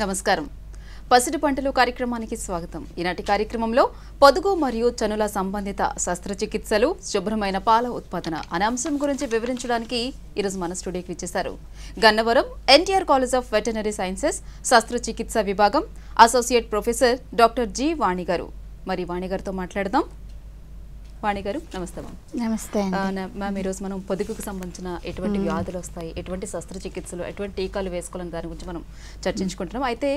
నమస్కారం. పసిడి పంటలు కార్యక్రమానికి స్వాగతం. ఈనాటి కార్యక్రమంలో పొదుగు మరియు చనుల సంబంధిత శస్త్రచికిత్సలు, శుభ్రమైన పాల ఉత్పాదన అనే అంశం గురించి వివరించడానికి ఈరోజు మన స్టూడియోకి వచ్చేశారు Gannavaram NTR college of veterinary sciences శస్త్రచికిత్స విభాగం అసోసియేట్ ప్రొఫెసర్ డాక్టర్ జి వాణి గారు. మరి వాణి గారితో మాట్లాడదాం. వాణి గారు నమస్తే. నమస్తే మ్యామ్, ఈరోజు మనం పొదుగుకు సంబంధించిన ఎటువంటి వ్యాధులు వస్తాయి, ఎటువంటి శస్త్రచికిత్సలు, ఎటువంటి టీకాలు వేసుకోవాలని దాని గురించి మనం చర్చించుకుంటున్నాం. అయితే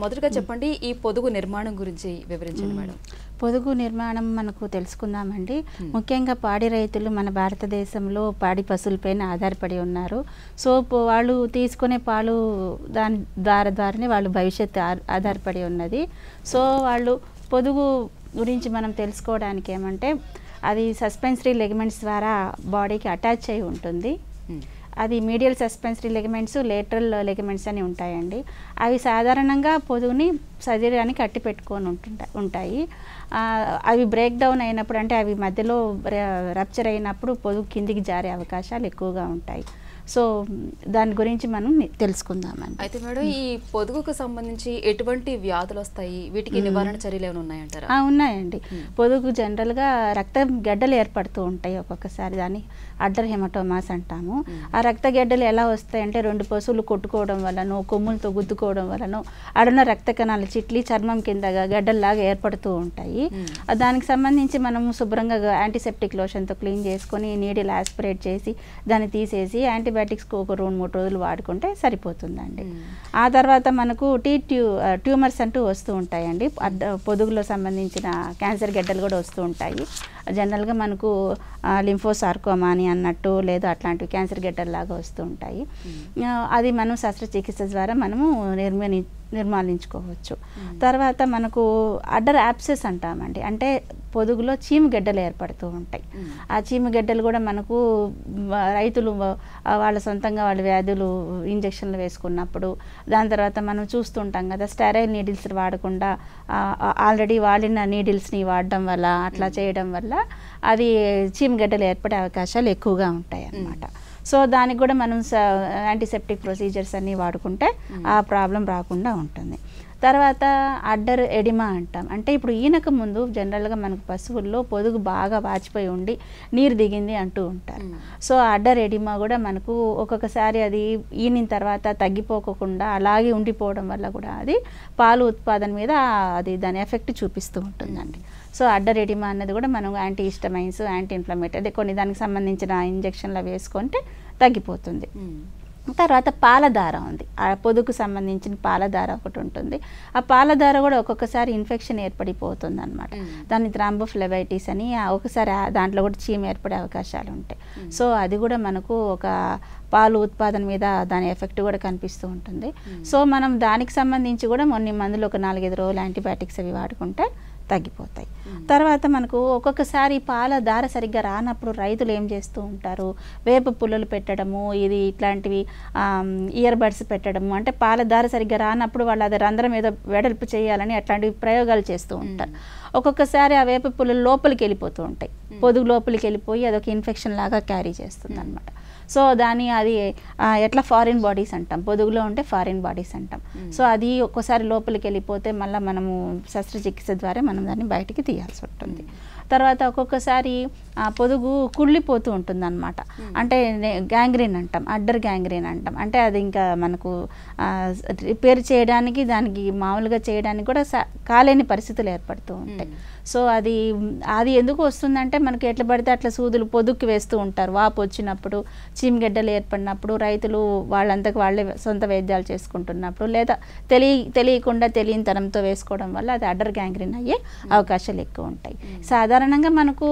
మొదటగా చెప్పండి, ఈ పొదుగు నిర్మాణం గురించి వివరించండి మేడం. పొదుగు నిర్మాణం మనకు తెలుసుకుందామండి. ముఖ్యంగా పాడి రైతులు మన భారతదేశంలో పాడి పశువులపైన ఆధారపడి ఉన్నారు. సో వాళ్ళు తీసుకునే పాలు దాని ద్వారానే వాళ్ళు భవిష్యత్తు ఆధారపడి ఉన్నది. సో వాళ్ళు పొదుగు గురించి మనం తెలుసుకోవడానికి ఏమంటే, అది సస్పెన్సరీ లెగమెంట్స్ ద్వారా బాడీకి అటాచ్ అయి ఉంటుంది. అది medial suspensory ligaments, lateral ligaments అని ఉంటాయండి. అవి సాధారణంగా పొదుగుని శరీరానికి అట్టి పెట్టుకొని ఉంటాయి. అవి బ్రేక్ డౌన్ అయినప్పుడు, అంటే అవి మధ్యలో రప్చర్ అయినప్పుడు పొదుగు కిందికి జారే అవకాశాలు ఎక్కువగా ఉంటాయి. సో దాని గురించి మనం తెలుసుకుందామండి. అయితే మేడం, ఈ పొదుగుకు సంబంధించి ఎటువంటి వ్యాధులు వస్తాయి, వీటికి నివారణ చర్యలు ఏమైనా ఉన్నాయంటారా? ఉన్నాయండి. పొదుగు జనరల్గా రక్త గడ్డలు ఏర్పడుతూ ఉంటాయి ఒక్కొక్కసారి. దాన్ని అడ్డర్ హెమటోమాస్ అంటాము. ఆ రక్త గడ్డలు ఎలా వస్తాయంటే, రెండు పశువులు కొట్టుకోవడం వలనో, కొమ్ములతో గుద్దుకోవడం వలనో అడున్న రక్త కణాలు చిట్లి చర్మం కింద గడ్డల్లాగా ఏర్పడుతూ ఉంటాయి. దానికి సంబంధించి మనము శుభ్రంగా యాంటీసెప్టిక్ లోషన్తో క్లీన్ చేసుకొని నీడిల్ ఆస్పిరేట్ చేసి దాన్ని తీసేసి యాంటీబయాటిక్స్కి ఒక 2-3 రోజులు వాడుకుంటే సరిపోతుందండి. ఆ తర్వాత మనకు ట్యూమర్స్ అంటూ వస్తూ ఉంటాయండి. పొదుగులో సంబంధించిన క్యాన్సర్ గడ్డలు కూడా వస్తూ ఉంటాయి. జనరల్గా మనకు లింఫోసార్కోమా అని అన్నట్టు, లేదా అట్లాంటివి క్యాన్సర్ గడ్డల్లాగా వస్తూ ఉంటాయి. అది మనం శస్త్రచికిత్స ద్వారా మనము నిర్మూలించుకోవచ్చు. తర్వాత మనకు అడ్డర్ యాప్సెస్ అంటామండి. అంటే పొదుగులో చీమగడ్డలు ఏర్పడుతూ ఉంటాయి. ఆ చీమగడ్డలు కూడా మనకు రైతులు వాళ్ళ సొంతంగా వాళ్ళ వ్యాధులు ఇంజక్షన్లు వేసుకున్నప్పుడు, దాని తర్వాత మనం చూస్తుంటాం కదా, స్టెరైల్ నీడిల్స్ వాడకుండా ఆల్రెడీ వాడిన నీడిల్స్ని వాడడం వల్ల, అట్లా చేయడం వల్ల అది చీమగడ్డలు ఏర్పడే అవకాశాలు ఎక్కువగా ఉంటాయి అన్నమాట. సో దానికి కూడా మనం యాంటీసెప్టిక్ ప్రొసీజర్స్ అన్నీ వాడుకుంటే ఆ ప్రాబ్లం రాకుండా ఉంటుంది. తర్వాత అడ్డర్ ఎడిమా అంటాం. అంటే ఇప్పుడు ఈనక ముందు జనరల్గా మనకు పశువుల్లో పొదుగు బాగా వాచిపోయి ఉండి నీరు దిగింది అంటూ ఉంటారు. సో అడ్డర్ ఎడిమా కూడా మనకు ఒక్కొక్కసారి అది ఈనిన తర్వాత తగ్గిపోకుండా అలాగే ఉండిపోవడం వల్ల కూడా అది పాలు ఉత్పాదన మీద అది దాని ఎఫెక్ట్ చూపిస్తూ ఉంటుందండి. సో అడ్డర్ ఎడిమా అన్నది కూడా మనం యాంటీ హిస్టమైన్స్, యాంటీ ఇన్ఫ్లమేటరీ, అదే కొన్ని దానికి సంబంధించిన ఇంజక్షన్లు వేసుకుంటే తగ్గిపోతుంది. తర్వాత పాలధార ఉంది. ఆ పొదుగు సంబంధించిన పాలధార ఒకటి ఉంటుంది. ఆ పాలధార కూడా ఒక్కొక్కసారి ఇన్ఫెక్షన్ ఏర్పడిపోతుంది అనమాట. దాన్ని థ్రాంబోఫ్లెబైటిస్ అని, ఒకసారి దాంట్లో కూడా చీమ ఏర్పడే అవకాశాలు ఉంటాయి. సో అది కూడా మనకు ఒక పాలు ఉత్పాదన మీద దాని ఎఫెక్ట్ కూడా కనిపిస్తూ ఉంటుంది. సో మనం దానికి సంబంధించి కూడా కొన్ని మందులు ఒక 4-5 రోజులు యాంటీబయాటిక్స్ అవి వాడుకుంటే తగ్గిపోతాయి. తర్వాత మనకు ఒక్కొక్కసారి పాల దార సరిగ్గా రానప్పుడు రైతులు ఏం చేస్తూ ఉంటారు, వేప పుల్లలు పెట్టడము, ఇది ఇట్లాంటివి ఇయర్ బడ్స్ పెట్టడము, అంటే పాల దార సరిగ్గా రానప్పుడు వాళ్ళు అది రంధ్రం ఏదో వెడల్పు చేయాలని అట్లాంటివి ప్రయోగాలు చేస్తూ ఉంటారు. ఒక్కొక్కసారి ఆ వేప పుల్లలు లోపలికి వెళ్ళిపోతూ ఉంటాయి. పొదుగు లోపలికి వెళ్ళిపోయి అదొక ఇన్ఫెక్షన్ లాగా క్యారీ చేస్తుంది అనమాట. సో అది ఎట్లా ఫారిన్ బాడీస్ అంటాం, పొదుగులో ఉంటే ఫారిన్ బాడీస్ అంటాం. సో అది ఒక్కోసారి లోపలికి వెళ్ళిపోతే మళ్ళీ మనము శస్త్రచికిత్స ద్వారా మనం దాన్ని బయటికి తీయాల్సి ఉంటుంది. తర్వాత ఒక్కొక్కసారి పొదుగు కుళ్ళిపోతూ ఉంటుంది అనమాట. అంటే గ్యాంగ్రీన్ అంటాం, అడ్డర్ గ్యాంగ్రీన్ అంటాం. అంటే అది ఇంకా మనకు రిపేర్ చేయడానికి, దానికి మామూలుగా చేయడానికి కూడా కాలేని పరిస్థితులు ఏర్పడుతూ ఉంటాయి. సో అది ఎందుకు వస్తుందంటే, మనకి ఎట్లా పడితే అట్లా సూదులు పొదుక్కి వేస్తూ ఉంటారు. వాపు వచ్చినప్పుడు, చీమగడ్డలు ఏర్పడినప్పుడు రైతులు వాళ్ళంతకు వాళ్ళే సొంత వైద్యాలు చేసుకుంటున్నప్పుడు, లేదా తెలియకుండా తెలియనితనంతో వేసుకోవడం వల్ల అది అడ్డర్ గ్యాంగ్రీన్ అయ్యే అవకాశాలు ఎక్కువ ఉంటాయి. సాధారణంగా మనకు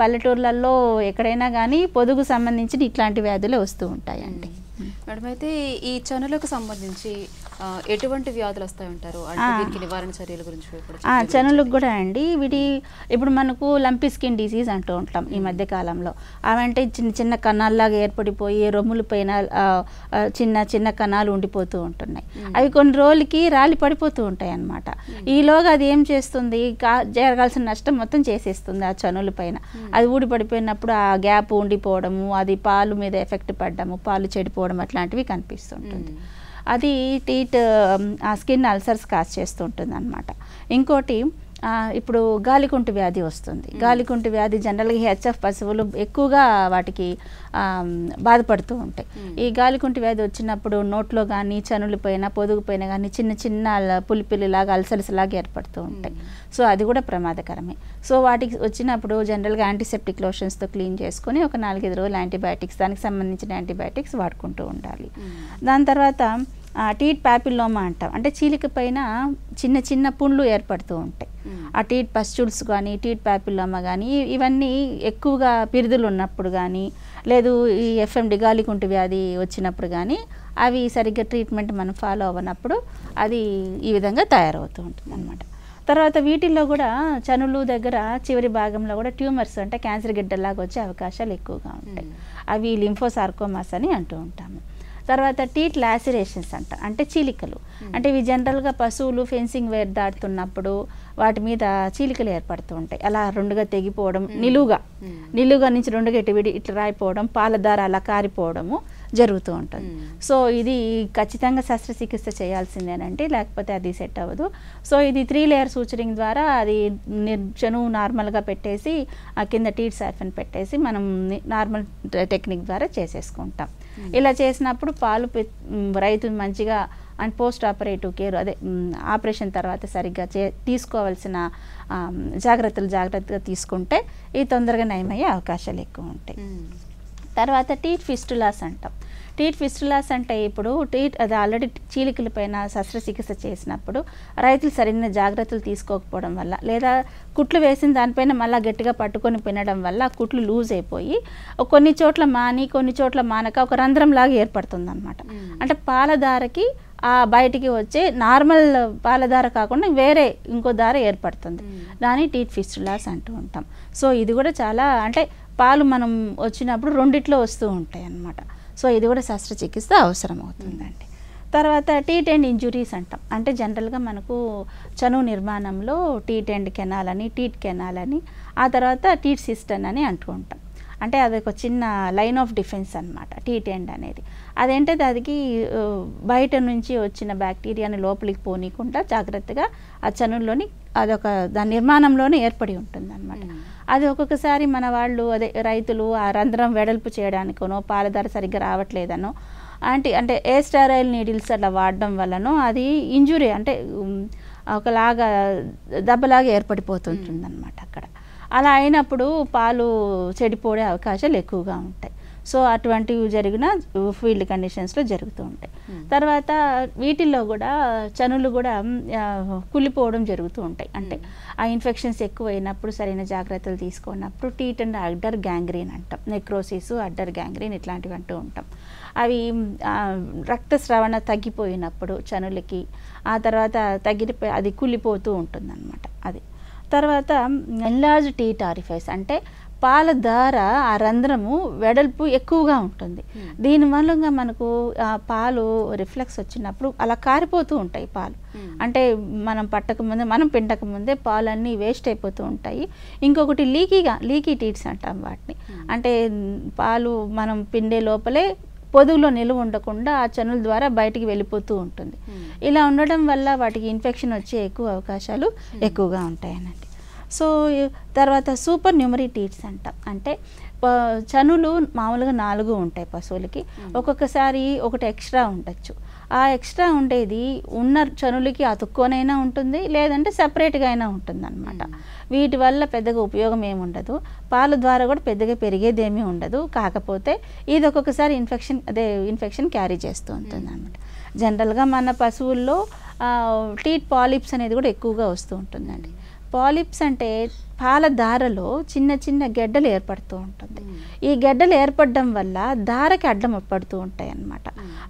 పల్లెటూర్లలో ఎక్కడైనా కానీ పొదుగు సంబంధించిన ఇట్లాంటి వ్యాధులే వస్తూ ఉంటాయండి. మేడం, అయితే ఈ చనులకు సంబంధించి ఎటువంటి వ్యాధులు వస్తాయి ఉంటారు, అంటే వీటికి నివారణ చర్యల గురించి? చనులకు కూడా అండి, ఇప్పుడు మనకు లంపీ స్కిన్ డిసీజ్ అంటూ ఉంటాం ఈ మధ్య కాలంలో. అవంటే చిన్న చిన్న కణాల్లాగా ఏర్పడిపోయి రొమ్ముల పైన చిన్న చిన్న కణాలు ఉండిపోతూ ఉంటున్నాయి. అవి కొన్ని రోజులకి రాలి పడిపోతూ ఉంటాయి అన్నమాట. ఈలోగా అది ఏం చేస్తుంది, జరగాల్సిన నష్టం మొత్తం చేసేస్తుంది ఆ చనుల పైన. అది ఊడి పడిపోయినప్పుడు ఆ గ్యాప్ ఉండిపోవడము, అది పాలు మీద ఎఫెక్ట్ పడ్డము, పాలు చెడిపోవడం అట్లాంటివి కనిపిస్తుంటుంది. అది టీత్ స్కిన్ అల్సర్స్ కాజ్ చేస్తుంటుంది అనమాట. ఇంకోటి ఇప్పుడు గాలికుంటు వ్యాధి వస్తుంది. గాలికుంటు వ్యాధి జనరల్గా హెచ్ఎఫ్ పశువులు ఎక్కువగా వాటికి బాధపడుతూ ఉంటాయి. ఈ గాలికుంటు వ్యాధి వచ్చినప్పుడు నోట్లో కానీ చనులు పైన పొదుగు పైన కానీ చిన్న చిన్న పులిపిల్లిలాగా అల్సర్స్ లాగా ఏర్పడుతూ ఉంటాయి. సో అది కూడా ప్రమాదకరమే. సో వాటికి వచ్చినప్పుడు జనరల్గా యాంటీసెప్టిక్ లోషన్స్తో క్లీన్ చేసుకొని ఒక 4-5 రోజులు యాంటీబయాటిక్స్, దానికి సంబంధించిన యాంటీబయాటిక్స్ వాడుకుంటూ ఉండాలి. దాని తర్వాత టీత్ ప్యాపిల్లోమా అంటాం. అంటే చీలిక పైన చిన్న చిన్న పుండ్లు ఏర్పడుతూ ఉంటాయి. ఆ టీత్ పస్ట్యూల్స్ కానీ టీత్ ప్యాపిల్లోమా కానీ ఇవన్నీ ఎక్కువగా పిరుదులు ఉన్నప్పుడు కానీ లేదు ఈ ఎఫ్ఎండి గాలికుంటు వ్యాధి వచ్చినప్పుడు కానీ అవి సరిగ్గా ట్రీట్మెంట్ మనం ఫాలో అవ్వనప్పుడు అది ఈ విధంగా తయారవుతూ ఉంటుంది అన్నమాట. తర్వాత వీటిల్లో కూడా చనులు దగ్గర చివరి భాగంలో కూడా ట్యూమర్స్ అంటే క్యాన్సర్ గిడ్డలాగా వచ్చే అవకాశాలు ఎక్కువగా ఉంటాయి. అవి లింఫోసార్కోమాస్ అని అంటూ ఉంటాము. తర్వాత టీత్ లాసిరేషన్స్ అంటే చీలికలు. అంటే ఇవి జనరల్గా పశువులు ఫెన్సింగ్ వైర్ దాటుతున్నప్పుడు వాటి మీద చీలికలు ఏర్పడుతూ ఉంటాయి. అలా రెండుగా తెగిపోవడం, నిలువుగా నుంచి రెండుగా ఇట్లా రాయిపోవడం, పాలధార అలా కారిపోవడము జరుగుతూ ఉంటుంది. సో ఇది ఖచ్చితంగా శస్త్రచికిత్స చేయాల్సిందేనండి, లేకపోతే అది సెట్ అవ్వదు. సో ఇది 3 లేయర్ సూచరింగ్ ద్వారా అది చనువు నార్మల్గా పెట్టేసి ఆ కింద టీత్ సైఫన్ పెట్టేసి మనం నార్మల్ టెక్నిక్ ద్వారా చేసేసుకుంటాం. ఇలా చేసినప్పుడు పాలు రైతు మంచిగా అండ్ పోస్ట్ ఆపరేటివ్ కేర్ అదే ఆపరేషన్ తర్వాత సరిగ్గా తీసుకోవాల్సిన జాగ్రత్తగా తీసుకుంటే ఇది తొందరగా నయమయ్యే అవకాశాలు ఎక్కువ ఉంటాయి. తర్వాత టీత్ ఫిస్టులాస్ అంటాం. టీత్ ఫిస్టులాస్ అంటే ఇప్పుడు అది ఆల్రెడీ చీలికల పైన శస్త్రచికిత్స చేసినప్పుడు రైతులు సరైన జాగ్రత్తలు తీసుకోకపోవడం వల్ల లేదా కుట్లు వేసిన దానిపైన మళ్ళీ గట్టిగా పట్టుకొని పినడం వల్ల కుట్లు లూజ్ అయిపోయి కొన్ని చోట్ల మాని కొన్ని చోట్ల మానక ఒక రంధ్రం లాగా ఏర్పడుతుంది అనమాట. అంటే పాలధారకి బయటికి వచ్చే నార్మల్ పాలధార కాకుండా వేరే ఇంకో దార ఏర్పడుతుంది. దాన్ని టీత్ ఫిస్టులాస్ అంటూ ఉంటాం. సో ఇది కూడా చాలా అంటే పాలు మనం వచ్చినప్పుడు రెండిట్లో వస్తూ ఉంటాయి అన్నమాట. సో ఇది కూడా శస్త్రచికిత్స అవసరం అవుతుందండి. తర్వాత టీత్ ఎండ్ ఇంజురీస్ అంటాం. అంటే జనరల్గా మనకు చనువు నిర్మాణంలో టీత్ ఎండ్ కెనాల్ అని, టీత్ కెనాల్ అని, ఆ తర్వాత టీత్ సిస్టన్ అని అంటూ ఉంటాం. అంటే అదొక చిన్న లైన్ ఆఫ్ డిఫెన్స్ అనమాట టీత్ ఎండ్ అనేది. అదేంటంటే దానికి బయట నుంచి వచ్చిన బ్యాక్టీరియాని లోపలికి పోనీకుండా జాగ్రత్తగా ఆ చనువులోని అదొక దాని నిర్మాణంలోనే ఏర్పడి ఉంటుంది అనమాట. అది ఒక్కొక్కసారి మన వాళ్ళు రైతులు ఆ రంధ్రం వెడల్పు చేయడానికనో పాలధార సరిగ్గా రావట్లేదనో అంటే ఏ స్టెరైల్ నీడిల్స్ అట్లా వాడడం వల్లనో అది ఇంజురీ అంటే ఒకలాగా దెబ్బలాగా ఏర్పడిపోతుంటుంది అనమాట అక్కడ. అలా అయినప్పుడు పాలు చెడిపోయే అవకాశాలు ఎక్కువగా ఉంటాయి. సో అటువంటివి జరిగిన ఫీల్డ్ కండిషన్స్లో జరుగుతూ ఉంటాయి. తర్వాత వీటిల్లో కూడా చనులు కూడా కుళ్ళిపోవడం జరుగుతూ ఉంటాయి. అంటే ఆ ఇన్ఫెక్షన్స్ ఎక్కువైనప్పుడు సరైన జాగ్రత్తలు తీసుకున్నప్పుడు టీత్ అండ్ అడ్డర్ గ్యాంగ్రీన్ అంటాం, నెక్రోసిస్, అడ్డర్ గ్యాంగ్రీన్ ఇట్లాంటివి అంటూ ఉంటాం. అవి రక్తస్రవణ తగ్గిపోయినప్పుడు చనులకి ఆ తర్వాత తగ్గిపోయి అది కుళ్ళిపోతూ ఉంటుంది అన్నమాట. అది తర్వాత ఎన్లార్జ్ టీత్ ఆరిఫైస్ అంటే పాలధార ఆ రంధ్రము వెడల్పు ఎక్కువగా ఉంటుంది. దీని మూలంగా మనకు పాలు రిఫ్లెక్స్ వచ్చినప్పుడు అలా కారిపోతూ ఉంటాయి పాలు. అంటే మనం పిండక ముందే పాలన్నీ వేస్ట్ అయిపోతూ ఉంటాయి. ఇంకొకటి లీకీ టీత్స్ అంటాం వాటిని. అంటే పాలు మనం పిండే లోపలే పొదుగులో నిలువ ఉండకుండా ఆ చనుల ద్వారా బయటికి వెళ్ళిపోతూ ఉంటుంది. ఇలా ఉండడం వల్ల వాటికి ఇన్ఫెక్షన్ వచ్చే ఎక్కువ అవకాశాలు ఎక్కువగా ఉంటాయనండి. సో తర్వాత సూపర్ న్యూమరీ టీత్స్ అంటాం. అంటే చనులు మామూలుగా 4 ఉంటాయి పశువులకి, ఒక్కొక్కసారి ఒకటి ఎక్స్ట్రా ఉండొచ్చు. ఆ ఎక్స్ట్రా ఉండేది ఉన్న చనులకి అతుక్కోనైనా ఉంటుంది, లేదంటే సపరేట్గా అయినా ఉంటుంది అనమాట. వీటి వల్ల పెద్దగా ఉపయోగం ఏమి ఉండదు, పాల ద్వారా కూడా పెద్దగా పెరిగేదేమీ ఉండదు. కాకపోతే ఇది ఒక్కొక్కసారి ఇన్ఫెక్షన్ క్యారీ చేస్తూ ఉంటుంది అనమాట. జనరల్గా మన పశువుల్లో టీత్ పాలిప్స్ అనేది కూడా ఎక్కువగా వస్తూ ఉంటుందండి. పాలిప్స్ అంటే పాల దారలో చిన్న చిన్న గెడ్డలు ఏర్పడుతూ ఉంటుంది. ఈ గెడ్డలు ఏర్పడడం వల్ల దారకి అడ్డం పడుతూ ఉంటాయి అన్నమాట.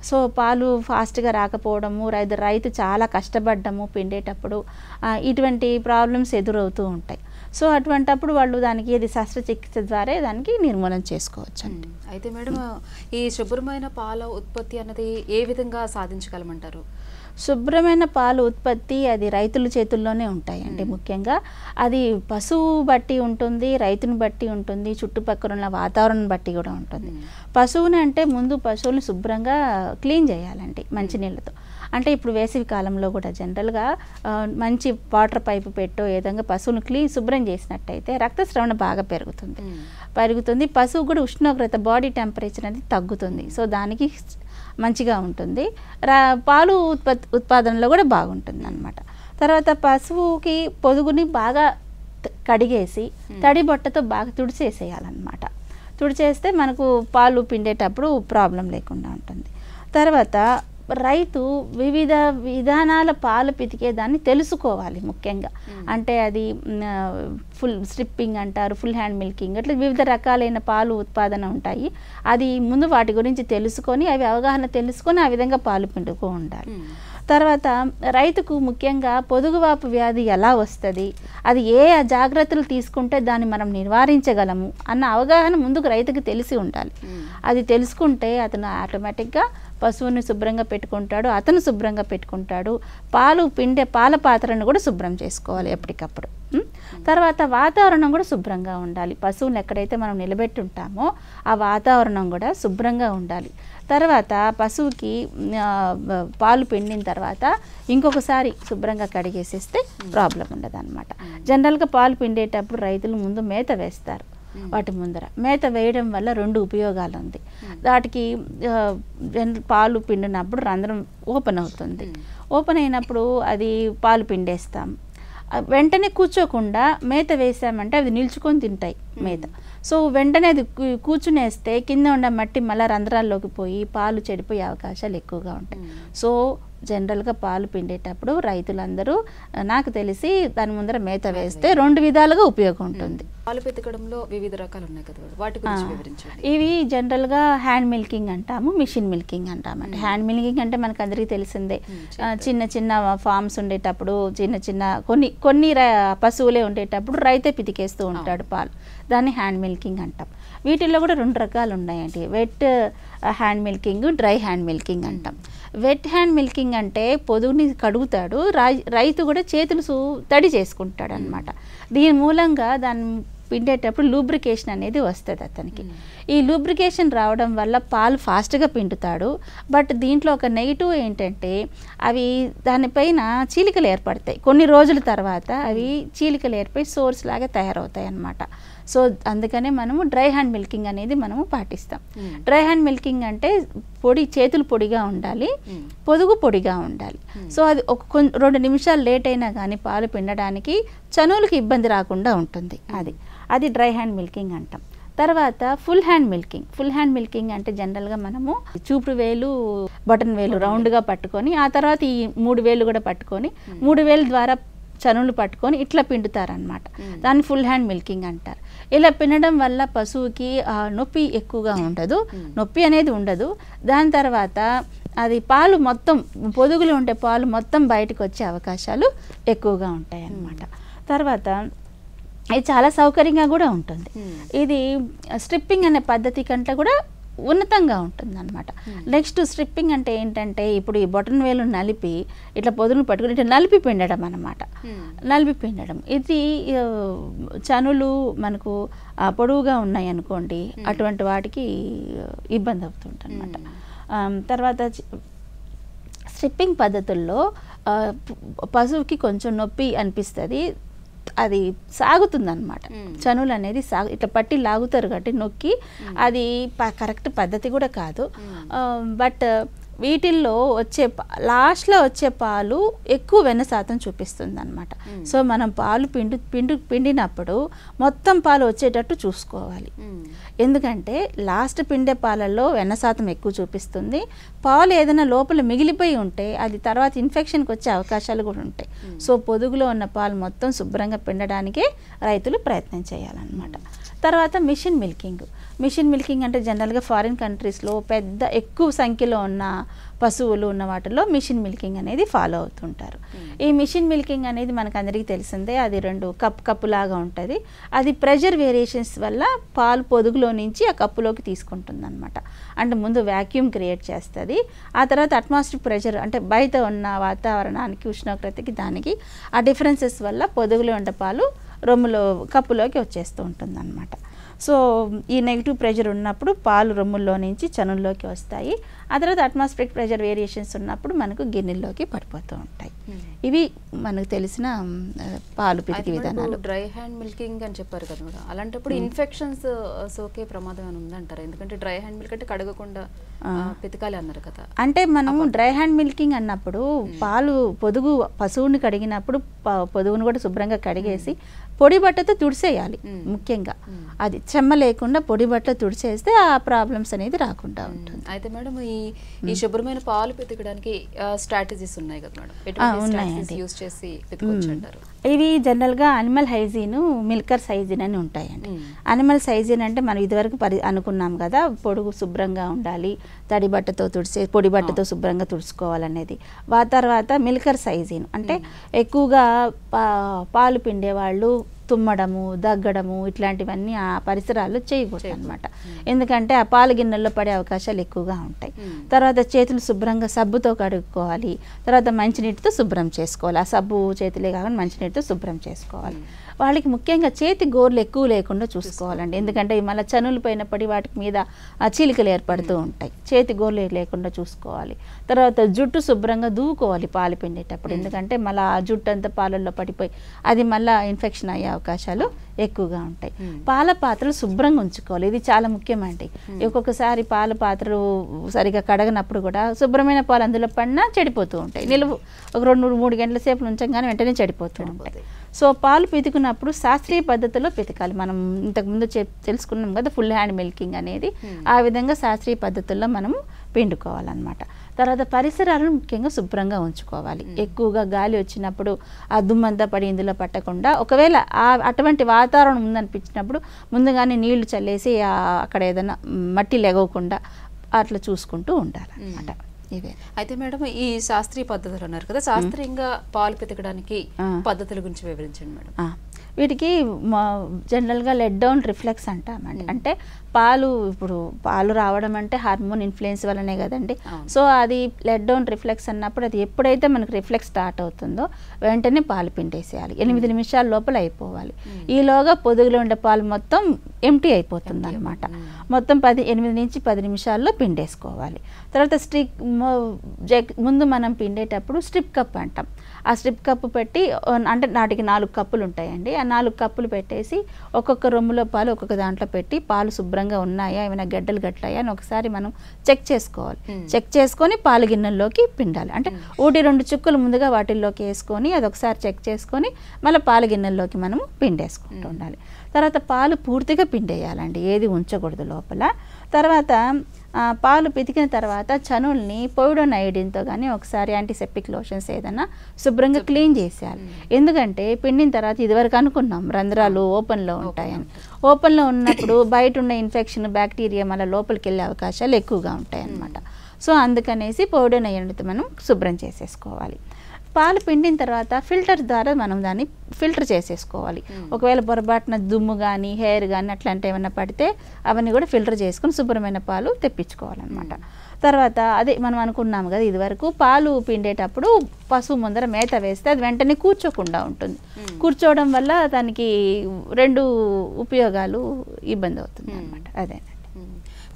సో పాలు ఫాస్ట్గా రాకపోవడము, రైతు చాలా కష్టపడ్డము పిండేటప్పుడు ఇటువంటి ప్రాబ్లమ్స్ ఎదురవుతూ ఉంటాయి. సో అటువంటప్పుడు వాళ్ళు దానికి ఇది శస్త్రచికిత్స ద్వారా దానికి నిర్మూలన చేసుకోవచ్చు అండి. అయితే మేడం, ఈ శుభ్రమైన పాల ఉత్పత్తి అన్నది ఏ విధంగా సాధించగలమంటారు? శుభ్రమైన పాలు ఉత్పత్తి అది రైతుల చేతుల్లోనే ఉంటాయండి. ముఖ్యంగా అది పశువు బట్టి ఉంటుంది, రైతుని బట్టి ఉంటుంది, చుట్టుపక్కల ఉన్న వాతావరణం బట్టి కూడా ఉంటుంది. పశువుని అంటే ముందు పశువుని శుభ్రంగా క్లీన్ చేయాలండి మంచినీళ్ళతో. అంటే ఇప్పుడు వేసవి కాలంలో కూడా జనరల్గా మంచి వాటర్ పైపు పెట్టో ఏదంగా పశువుని శుభ్రం చేసినట్టయితే రక్తస్రవణ బాగా పెరుగుతుంది. పశువు కూడా ఉష్ణోగ్రత బాడీ టెంపరేచర్ అనేది తగ్గుతుంది. సో దానికి మంచిగా ఉంటుంది. పాలు ఉత్పాదనలో కూడా బాగుంటుంది అన్నమాట. తర్వాత పశువుకి పొదుగుని బాగా కడిగేసి తడి బొట్టతో బాగా తుడిచేసేయాలన్నమాట. తుడిచేస్తే మనకు పాలు పిండేటప్పుడు ప్రాబ్లం లేకుండా ఉంటుంది. తర్వాత రైతు వివిధ విధానాల పాలు పితికేదాన్ని తెలుసుకోవాలి ముఖ్యంగా. అంటే అది ఫుల్ స్ట్రిప్పింగ్ అంటారు, ఫుల్ హ్యాండ్ మిల్కింగ్, అట్లా వివిధ రకాలైన పాలు ఉత్పాదన ఉంటాయి. అది ముందు వాటి గురించి తెలుసుకొని అవి అవగాహన తెలుసుకొని ఆ విధంగా పాలు పిండుతూ ఉండాలి. తర్వాత రైతుకు ముఖ్యంగా పొదుగువాపు వ్యాధి ఎలా వస్తుంది, అది ఏ జాగ్రత్తలు తీసుకుంటే దాన్ని మనం నివారించగలము అన్న అవగాహన ముందుకు రైతుకు తెలిసి ఉండాలి. అది తెలుసుకుంటే అతను ఆటోమేటిక్గా పశువుని శుభ్రంగా పెట్టుకుంటాడు, అతను శుభ్రంగా పెట్టుకుంటాడు. పాలు పిండే పాల పాత్రను కూడా శుభ్రం చేసుకోవాలి ఎప్పటికప్పుడు. తర్వాత వాతావరణం కూడా శుభ్రంగా ఉండాలి. పశువుని ఎక్కడైతే మనం నిలబెట్టి ఉంటామో ఆ వాతావరణం కూడా శుభ్రంగా ఉండాలి. తర్వాత పశువుకి పాలు పిండిన తర్వాత ఇంకొకసారి శుభ్రంగా కడిగేసేస్తే ప్రాబ్లం ఉండదు అనమాట. జనరల్గా పాలు పిండేటప్పుడు రైతులు ముందు మేత వేస్తారు. వాటి ముందర మేత వేయడం వల్ల 2 ఉపయోగాలు ఉంది. వాటికి పాలు పిండినప్పుడు రంధ్రం ఓపెన్ అవుతుంది. ఓపెన్ అయినప్పుడు అది పాలు పిండేస్తాం. వెంటనే కూర్చోకుండా మేత వేసామంటే అవి నిల్చుకొని తింటాయి మేత. సో వెంటనే అది కూర్చునేస్తే కింద ఉన్న మట్టి మళ్ళీ రంధ్రాల్లోకి పోయి పాలు చెడిపోయే అవకాశాలు ఎక్కువగా ఉంటాయి. సో జనరల్గా పాలు పిండేటప్పుడు రైతులందరూ నాకు తెలిసి దాని ముందర మేత వేస్తే 2 విధాలుగా ఉపయోగం ఉంటుంది. పాలు పితకడంలో వివిధ రకాలు ఉన్నాయి కదా, వాటి గురించి వివరించండి. ఇవి జనరల్గా హ్యాండ్ మిల్కింగ్ అంటాము, మిషన్ మిల్కింగ్ అంటామంటే. హ్యాండ్ మిల్కింగ్ అంటే మనకు అందరికీ తెలిసిందే. చిన్న చిన్న ఫార్మ్స్ ఉండేటప్పుడు చిన్న కొన్ని పశువులే ఉండేటప్పుడు రైతే పితికేస్తూ ఉంటాడు పాలు, దాన్ని హ్యాండ్ మిల్కింగ్ అంటాం. వీటిల్లో కూడా 2 రకాలు ఉన్నాయండి. Wet hand milking, dry hand milking అంటాం. వెట్ హ్యాండ్ మిల్కింగ్ అంటే పొదుగుని కడుగుతాడు, రైతు కూడా చేతులు తడి చేసుకుంటాడు అనమాట. దీని మూలంగా దాన్ని పిండేటప్పుడు లూబ్రికేషన్ అనేది వస్తుంది అతనికి. ఈ లూబ్రికేషన్ రావడం వల్ల పాలు ఫాస్ట్గా పిండుతాడు. బట్ దీంట్లో ఒక నెగిటివ్ ఏంటంటే అవి దానిపైన చీలికలు ఏర్పడతాయి. కొన్ని రోజుల తర్వాత అవి చీలికలు ఏర్పడి సోర్స్ లాగా తయారవుతాయి అన్నమాట. సో అందుకనే మనము డ్రై హ్యాండ్ మిల్కింగ్ అనేది మనము పాటిస్తాం. డ్రై హ్యాండ్ మిల్కింగ్ అంటే చేతులు పొడిగా ఉండాలి, పొదుగు పొడిగా ఉండాలి. సో అది 2 నిమిషాలు లేట్ అయినా కానీ పాలు పిండడానికి చనువులకు ఇబ్బంది రాకుండా ఉంటుంది. అది డ్రై హ్యాండ్ మిల్కింగ్ అంటాం. తర్వాత ఫుల్ హ్యాండ్ మిల్కింగ్ అంటే జనరల్గా మనము చూపుడు వేలు, బటన్ వేలు రౌండ్గా పట్టుకొని ఆ తర్వాత ఈ 3 వేలు కూడా పట్టుకొని 3 వేలు ద్వారా చనువులు పట్టుకొని ఇట్లా పిండుతారనమాట. దాన్ని ఫుల్ హ్యాండ్ మిల్కింగ్ అంటారు. ఇలా పిండడం వల్ల పశువుకి నొప్పి ఎక్కువగా నొప్పి అనేది ఉండదు. దాని తర్వాత అది పాలు మొత్తం పొదుగులు ఉంటే పాలు మొత్తం బయటకు వచ్చే అవకాశాలు ఎక్కువగా ఉంటాయి అన్నమాట. తర్వాత ఇది చాలా సౌకర్యంగా కూడా ఉంటుంది. ఇది స్ట్రిప్పింగ్ అనే పద్ధతి కంటే కూడా ఉన్నతంగా ఉంటుంది అనమాట. నెక్స్ట్ స్ట్రిప్పింగ్ అంటే ఏంటంటే ఇప్పుడు ఈ బొటన్ వేలు నలిపి ఇట్లా పొదును పట్టుకుని ఇట్లా నలిపి పిండడం అనమాట. ఇది చనులు మనకు పొడవుగా ఉన్నాయి అనుకోండి, అటువంటి వాటికి ఇబ్బంది అవుతుంటుంది అనమాట. తర్వాత స్ట్రిప్పింగ్ పద్ధతుల్లో పశువుకి కొంచెం నొప్పి అనిపిస్తుంది, అది సాగుతుంది అనమాట. చనువులు అనేది ఇట్లా పట్టి లాగుతారు కాబట్టి నొక్కి, అది కరెక్ట్ పద్ధతి కూడా కాదు. బట్ వీటిల్లో లాస్ట్లో వచ్చే పాలు ఎక్కువ వెన్న శాతం చూపిస్తుంది అనమాట. సో మనం పాలు పిండినప్పుడు మొత్తం పాలు వచ్చేటట్టు చూసుకోవాలి. ఎందుకంటే లాస్ట్ పిండే పాలల్లో వెన్న శాతం ఎక్కువ చూపిస్తుంది. పాలు ఏదైనా లోపల మిగిలిపోయి ఉంటే అది తర్వాత ఇన్ఫెక్షన్కి వచ్చే అవకాశాలు కూడా ఉంటాయి. సో పొదుగులో ఉన్న పాలు మొత్తం శుభ్రంగా పిండడానికే రైతులు ప్రయత్నం చేయాలన్నమాట. తర్వాత మిషన్ మిల్కింగ్ అంటే జనరల్గా ఫారిన్ కంట్రీస్లో పెద్ద ఎక్కువ సంఖ్యలో ఉన్న పశువులు ఉన్న వాటిల్లో మిషన్ మిల్కింగ్ అనేది ఫాలో అవుతుంటారు. ఈ మిషన్ మిల్కింగ్ అనేది మనకు అందరికీ తెలిసిందే, అది రెండు కప్పులాగా ఉంటుంది. అది ప్రెషర్ వేరియేషన్స్ వల్ల పాలు పొదుగులో నుంచి ఆ కప్పులోకి తీసుకుంటుంది అనమాట. అంటే ముందు వ్యాక్యూమ్ క్రియేట్ చేస్తుంది, ఆ తర్వాత అట్మాస్ఫిక్ ప్రెషర్ అంటే బయట ఉన్న వాతావరణానికి ఉష్ణోగ్రతకి దానికి ఆ డిఫరెన్సెస్ వల్ల పొదుగులో ఉండే పాలు కప్పులోకి వచ్చేస్తూ ఉంటుంది అనమాట. సో ఈ నెగిటివ్ ప్రెషర్ ఉన్నప్పుడు పాలు రొమ్ముల్లో నుంచి చనుల్లోకి వస్తాయి. ఆ తర్వాత అట్మాస్ఫిరిక్ ప్రెషర్ వేరియేషన్స్ ఉన్నప్పుడు మనకు గిన్నెల్లోకి పడిపోతూ ఉంటాయి. ఇవి మనకు తెలిసిన పాలు పితికి విధానాలు. డ్రై హ్యాండ్ మిల్కింగ్ అని చెప్పారు కదా మేడం, అలాంటప్పుడు ఇన్ఫెక్షన్స్ సోకే ప్రమాదం అని ఉందంటారా? ఎందుకంటే డ్రై హ్యాండ్ మిల్క్ అంటే కడగకుండా పితకాలి అన్నారు కదా. అంటే మనము డ్రై హ్యాండ్ మిల్కింగ్ అన్నప్పుడు పాలు పశువుని కడిగినప్పుడు పొదుగును కూడా శుభ్రంగా కడిగేసి పొడి బట్టతో తుడిసేయాలి. ముఖ్యంగా అది చెమ్మ లేకుండా పొడి బట్టతో తుడిచేస్తే ఆ ప్రాబ్లమ్స్ అనేది రాకుండా ఉంటుంది. అయితే మేడం ఈ శుభ్రమైన పాలు పితకడానికి స్ట్రాటజీస్ ఉన్నాయి కదా మేడం, ఉన్నాయండి. యూస్ చేసి పితకొచ్చు అంటారు. ఇవి జనరల్గా అనిమల్ హైజీన్, మిల్కర్స్ హైజీన్ అని ఉంటాయండి. అనిమల్స్ హైజీన్ అంటే మనం ఇదివరకు అనుకున్నాం కదా, పొడుగు శుభ్రంగా ఉండాలి, తడి బట్టతో పొడి బట్టతో శుభ్రంగా తుడుచుకోవాలనేది. తర్వాత మిల్కర్స్ హైజీన్ అంటే ఎక్కువగా పాలు పిండే వాళ్ళు తుమ్మడము, దగ్గడము ఇట్లాంటివన్నీ ఆ పరిసరాలు చేయకూడదు అనమాట. ఎందుకంటే ఆ పాల గిన్నెల్లో పడే అవకాశాలు ఎక్కువగా ఉంటాయి. తర్వాత చేతులు శుభ్రంగా సబ్బుతో కడుక్కోవాలి, తర్వాత మంచినీటితో శుభ్రం చేసుకోవాలి. ఆ సబ్బు చేతులే కాకుండా మంచినీటితో శుభ్రం చేసుకోవాలి. వాళ్ళకి ముఖ్యంగా చేతి గోర్లు ఎక్కువ లేకుండా చూసుకోవాలండి. ఎందుకంటే మళ్ళీ చనులు పైన పడి వాటి మీద ఆ చీలికలు ఏర్పడుతూ ఉంటాయి. చేతి గోర్లు లేకుండా చూసుకోవాలి. తర్వాత జుట్టు శుభ్రంగా దూకోవాలి పాలు పిండేటప్పుడు, ఎందుకంటే మళ్ళీ ఆ జుట్టు అంతా పాలల్లో పడిపోయి అది మళ్ళీ ఇన్ఫెక్షన్ అయ్యే అవకాశాలు ఎక్కువగా ఉంటాయి. పాల పాత్రలు శుభ్రంగా ఉంచుకోవాలి, ఇది చాలా ముఖ్యమండి. ఒక్కొక్కసారి పాల పాత్రలు సరిగా కడగనప్పుడు కూడా శుభ్రమైన పాలు అందులో పడినా చెడిపోతూ ఉంటాయి. నిలువు ఒక 2-3 గంటల సేపు ఉంచగానే వెంటనే చెడిపోతూ ఉంటాయి. సో పాలు పితుకున్నప్పుడు శాస్త్రీయ పద్ధతిలో పితకాలి. మనం ఇంతకుముందు తెలుసుకున్నాం కదా ఫుల్ హ్యాండ్ మిల్కింగ్ అనేది, ఆ విధంగా శాస్త్రీయ పద్ధతుల్లో మనము పిండుకోవాలన్నమాట. తర్వాత పరిసరాలను ముఖ్యంగా శుభ్రంగా ఉంచుకోవాలి. ఎక్కువగా గాలి వచ్చినప్పుడు ఆ దుమ్మంతా పడి ఇందులో పట్టకుండా, ఒకవేళ అటువంటి వాతావరణం ఉందనిపించినప్పుడు ముందుగానే నీళ్లు చల్లేసి అక్కడ ఏదైనా మట్టి లెగవకుండా అట్లా చూసుకుంటూ ఉండాలన్నమాట. ఇవే. అయితే మేడం ఈ శాస్త్రీయ పద్ధతులు అన్నారు కదా, శాస్త్రీయంగా పాలు పితకడానికి పద్ధతుల గురించి వివరించండి మేడం. వీటికి జనరల్గా లెట్ డౌన్ రిఫ్లెక్స్ అంటామండి. అంటే ఇప్పుడు పాలు రావడం అంటే హార్మోన్ ఇన్ఫ్లుయెన్స్ వల్లనే కదండి. సో అది లెట్ డౌన్ రిఫ్లెక్స్ అన్నప్పుడు అది ఎప్పుడైతే మనకు రిఫ్లెక్స్ స్టార్ట్ అవుతుందో వెంటనే పాలు పిండేసేయాలి. 8 నిమిషాల లోపల అయిపోవాలి. ఈలోగా పొదుగులో ఉండే పాలు మొత్తం ఎంటీ అయిపోతుంది అనమాట. మొత్తం 8 నుంచి 10 నిమిషాల్లో పిండేసుకోవాలి. తర్వాత ముందు మనం పిండేటప్పుడు స్ట్రిప్ కప్ అంటాం. ఆ స్ట్రిప్ కప్పు పెట్టి, అంటే నాటికి 4 కప్పులు ఉంటాయండి. ఆ 4 కప్పులు పెట్టేసి ఒక్కొక్క రొమ్ములో పాలు ఒక్కొక్క దాంట్లో పెట్టి పాలు శుభ్రంగా ఉన్నాయా, ఏమైనా గడ్డలు గట్లాయా అని ఒకసారి మనం చెక్ చేసుకోవాలి. చెక్ చేసుకొని పాలు గిన్నెల్లోకి పిండాలి. అంటే 1-2 చుక్కలు ముందుగా వాటిల్లోకి వేసుకొని అది ఒకసారి చెక్ చేసుకొని మళ్ళీ పాలు గిన్నెల్లోకి మనము పిండేసుకుంటూ ఉండాలి. తర్వాత పాలు పూర్తిగా పిండేయాలండి, ఏది ఉంచకూడదు లోపల. తర్వాత పాలు పితికిన తర్వాత చనుల్ని పోవిడోనైడిన్తో కానీ ఒకసారి యాంటీసెప్టిక్ లోషన్స్ ఏదైనా శుభ్రంగా క్లీన్ చేసేయాలి. ఎందుకంటే పిండిన తర్వాత ఇదివరకు అనుకున్నాం రంధ్రాలు ఓపెన్లో ఉంటాయని. ఓపెన్లో ఉన్నప్పుడు బయట ఉన్న ఇన్ఫెక్షన్ బ్యాక్టీరియా మళ్ళీ లోపలికి వెళ్ళే అవకాశాలు ఎక్కువగా ఉంటాయి అన్నమాట. సో అందుకనేసి పోవిడోనైడిన్తో మనం శుభ్రం చేసేసుకోవాలి. పాలు పిండిన తర్వాత ఫిల్టర్ ద్వారా మనం దాన్ని ఫిల్టర్ చేసేసుకోవాలి. ఒకవేళ పొరపాటున దుమ్ము కానీ హెయిర్ కానీ అట్లాంటి ఏమైనా పడితే అవన్నీ కూడా ఫిల్టర్ చేసుకుని శుభ్రమైన పాలు తెప్పించుకోవాలన్నమాట. తర్వాత అదే మనం అనుకున్నాం కదా ఇదివరకు పాలు పిండేటప్పుడు పశువు ముందర మేత వేస్తే అది వెంటనే కూర్చోకుండా ఉంటుంది. కూర్చోవడం వల్ల దానికి 2 ఉపయోగాలు ఇబ్బంది అవుతుంది అన్నమాట. అదే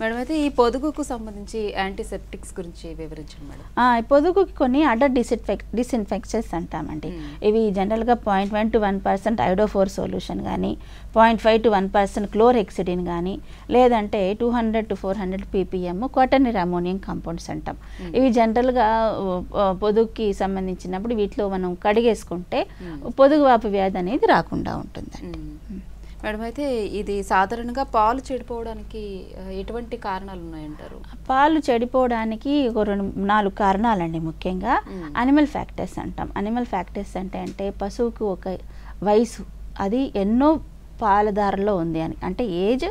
మేడం. అయితే ఈ పొదుగుకు సంబంధించి యాంటీసెప్టిక్స్ గురించి వివరించండి మేడం. పొదుగుకి కొన్ని అడర్ డిస్ఇన్ఫెక్షన్స్ అంటామండి. ఇవి జనరల్గా 0.1 to 1% ఐడోఫోర్ సొల్యూషన్ కానీ, 0.5 to 1% క్లోరెక్సిడిన్ కానీ, లేదంటే 200 to 400 ppm quaternary ammonium compounds అంటాం. ఇవి జనరల్గా పొదుగుకి సంబంధించినప్పుడు వీటిలో మనం కడిగేసుకుంటే పొదుగు వాపు వ్యాధి అనేది రాకుండా ఉంటుందండి. మేడం, అయితే ఇది సాధారణంగా పాలు చెడిపోవడానికి ఎటువంటి కారణాలు ఉన్నాయంటారు? పాలు చెడిపోవడానికి 4 కారణాలండి. ముఖ్యంగా అనిమల్ ఫ్యాక్టర్స్ అంటాం. అనిమల్ ఫ్యాక్టర్స్ అంటే పశువుకు ఒక వయసు, అది ఎన్నో పాలధారలో ఉంది అని, అంటే ఏజ్